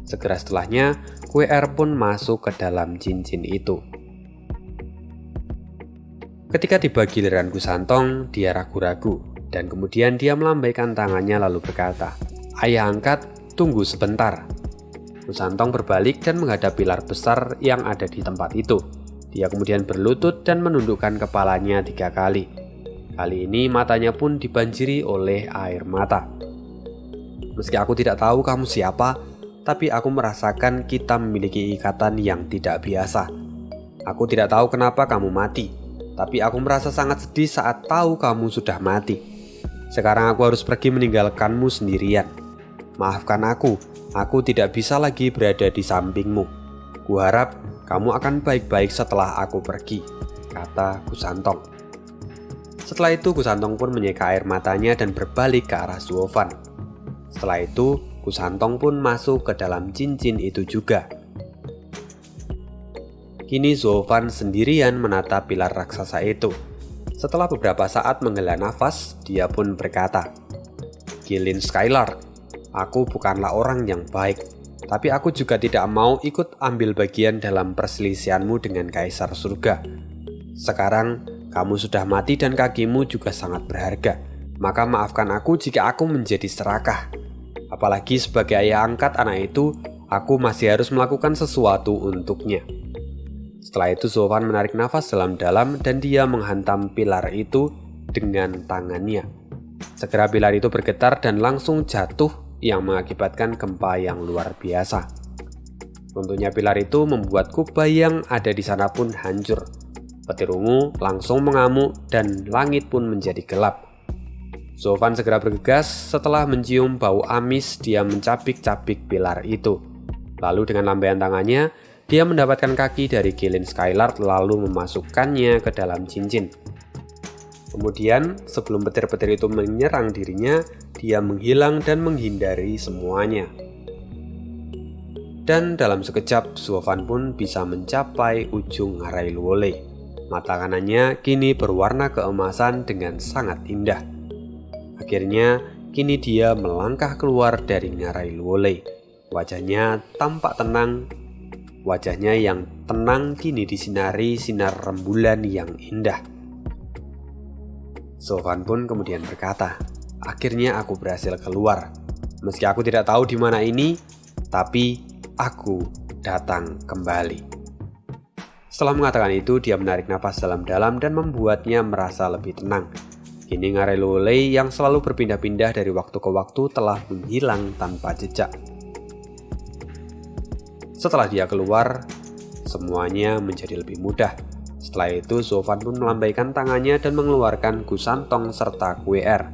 Segera setelahnya, QR pun masuk ke dalam cincin itu. Ketika tiba giliran Kusantong, dia ragu-ragu, dan kemudian dia melambaikan tangannya lalu berkata, "Ayah angkat, tunggu sebentar." Kusantong berbalik dan menghadap pilar besar yang ada di tempat itu. Dia kemudian berlutut dan menundukkan kepalanya 3 kali. Kali ini matanya pun dibanjiri oleh air mata. "Meski aku tidak tahu kamu siapa, tapi aku merasakan kita memiliki ikatan yang tidak biasa. Aku tidak tahu kenapa kamu mati, tapi aku merasa sangat sedih saat tahu kamu sudah mati. Sekarang aku harus pergi meninggalkanmu sendirian. Maafkan aku tidak bisa lagi berada di sampingmu." Kuharap kamu akan baik-baik setelah aku pergi, kata Kusantong. Setelah itu Kusantong pun menyeka air matanya dan berbalik ke arah Suovan. Setelah itu Kusantong pun masuk ke dalam cincin itu juga. Kini Suovan sendirian menatap pilar raksasa itu. Setelah beberapa saat menghela nafas, dia pun berkata, "Gilin Skylark, aku bukanlah orang yang baik, tapi aku juga tidak mau ikut ambil bagian dalam perselisihanmu dengan Kaisar Surga. Sekarang, kamu sudah mati dan kakimu juga sangat berharga, maka maafkan aku jika aku menjadi serakah. Apalagi sebagai ayah angkat anak itu, aku masih harus melakukan sesuatu untuknya." Setelah itu Suovan menarik nafas dalam-dalam dan dia menghantam pilar itu dengan tangannya. Segera pilar itu bergetar dan langsung jatuh yang mengakibatkan gempa yang luar biasa. Runtuhnya pilar itu membuat kubah yang ada di sana pun hancur. Petir ungu langsung mengamuk dan langit pun menjadi gelap. Suovan segera bergegas. Setelah mencium bau amis, dia mencabik-cabik pilar itu. Lalu dengan lambaian tangannya, dia mendapatkan kaki dari Gilin Skylark lalu memasukkannya ke dalam cincin. Kemudian, sebelum petir-petir itu menyerang dirinya, dia menghilang dan menghindari semuanya. Dan dalam sekejap, Suovan pun bisa mencapai ujung Ngarai Luole. Mata kanannya kini berwarna keemasan dengan sangat indah. Akhirnya, kini dia melangkah keluar dari Ngarai Luole. Wajahnya tampak tenang. Wajahnya yang tenang kini disinari sinar rembulan yang indah. Suovan pun kemudian berkata, "Akhirnya aku berhasil keluar. Meski aku tidak tahu di mana ini, tapi aku datang kembali." Setelah mengatakan itu, dia menarik nafas dalam-dalam dan membuatnya merasa lebih tenang. Kini Ngarai Luole yang selalu berpindah-pindah dari waktu ke waktu telah menghilang tanpa jejak. Setelah dia keluar, semuanya menjadi lebih mudah. Setelah itu, Suovan pun melambaikan tangannya dan mengeluarkan Kusantong serta QR.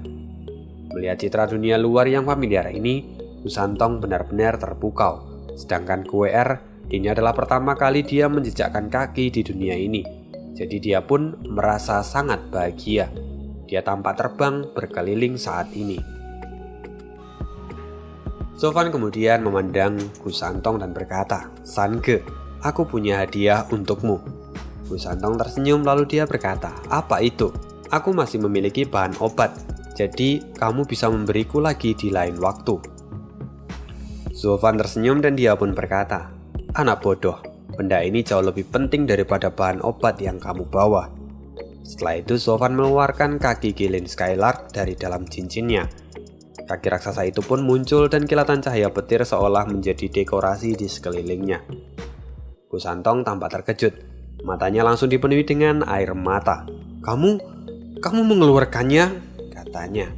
Melihat citra dunia luar yang familiar ini, Kusantong benar-benar terpukau. Sedangkan QR, ini adalah pertama kali dia menjejakkan kaki di dunia ini. Jadi dia pun merasa sangat bahagia. Dia tampak terbang berkeliling saat ini. Suovan kemudian memandang Kusantong dan berkata, "Sange, aku punya hadiah untukmu." Kusantong tersenyum lalu dia berkata, "Apa itu? Aku masih memiliki bahan obat, jadi kamu bisa memberiku lagi di lain waktu." Suovan tersenyum dan dia pun berkata, "Anak bodoh, benda ini jauh lebih penting daripada bahan obat yang kamu bawa." Setelah itu Suovan mengeluarkan kaki Gilin Skylark dari dalam cincinnya. Kaki raksasa itu pun muncul dan kilatan cahaya petir seolah menjadi dekorasi di sekelilingnya. Kusantong tampak terkejut. Matanya langsung dipenuhi dengan air mata. Kamu mengeluarkannya?" katanya.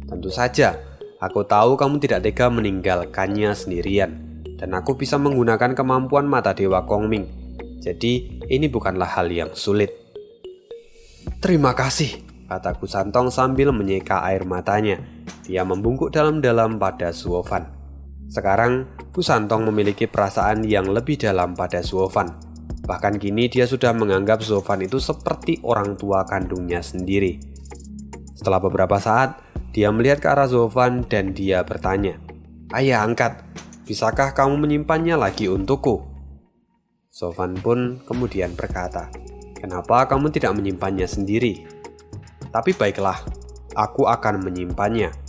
"Tentu saja, aku tahu kamu tidak tega meninggalkannya sendirian. Dan aku bisa menggunakan kemampuan mata Dewa Kongming. Jadi ini bukanlah hal yang sulit." "Terima kasih," kata Kusantong sambil menyeka air matanya. Dia membungkuk dalam-dalam pada Suovan. Sekarang, Kusantong memiliki perasaan yang lebih dalam pada Suovan. Bahkan kini dia sudah menganggap Suovan itu seperti orang tua kandungnya sendiri. Setelah beberapa saat, dia melihat ke arah Suovan dan dia bertanya, "Ayah angkat, bisakah kamu menyimpannya lagi untukku?" Suovan pun kemudian berkata, "Kenapa kamu tidak menyimpannya sendiri? Tapi baiklah, aku akan menyimpannya.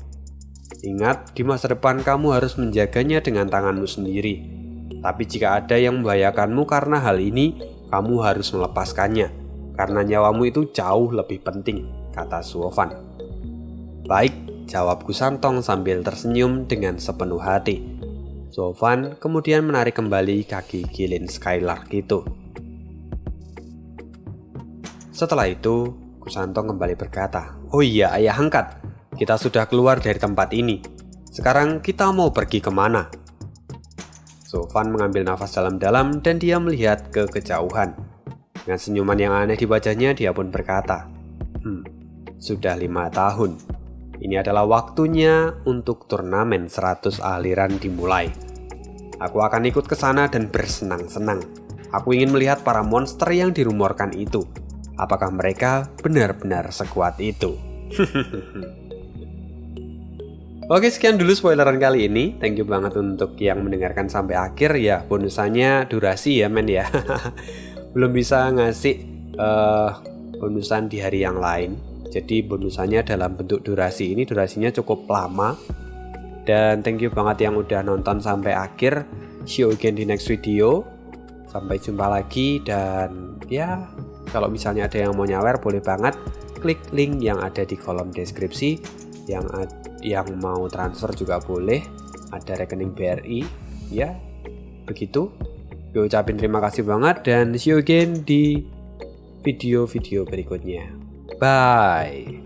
Ingat, di masa depan kamu harus menjaganya dengan tanganmu sendiri. Tapi jika ada yang membahayakanmu karena hal ini, kamu harus melepaskannya, karena nyawamu itu jauh lebih penting," kata Suovan. "Baik," jawab Kusantong sambil tersenyum dengan sepenuh hati. Suovan kemudian menarik kembali kaki Gilin Skylark itu. Setelah itu, Kusantong kembali berkata, "Oh iya, ayah angkat. Kita sudah keluar dari tempat ini. Sekarang kita mau pergi kemana?" Suovan mengambil nafas dalam-dalam dan dia melihat ke kejauhan. Dengan senyuman yang aneh di wajahnya, dia pun berkata, Sudah 5 tahun. Ini adalah waktunya untuk turnamen 100 aliran dimulai. Aku akan ikut ke sana dan bersenang-senang. Aku ingin melihat para monster yang dirumorkan itu. Apakah mereka benar-benar sekuat itu? Oke, sekian dulu spoileran kali ini. Thank you banget untuk yang mendengarkan sampai akhir ya. Bonusannya durasi ya men ya. Belum bisa ngasih bonusan di hari yang lain. Jadi bonusannya dalam bentuk durasi. Ini durasinya cukup lama. Dan thank you banget yang udah nonton sampai akhir. See you again di next video. Sampai jumpa lagi. Dan ya, kalau misalnya ada yang mau nyawer boleh banget klik link yang ada di kolom deskripsi. Yang mau transfer juga boleh. Ada rekening BRI. Ya, begitu. Gue ucapin terima kasih banget. Dan see you again di video-video berikutnya. Bye.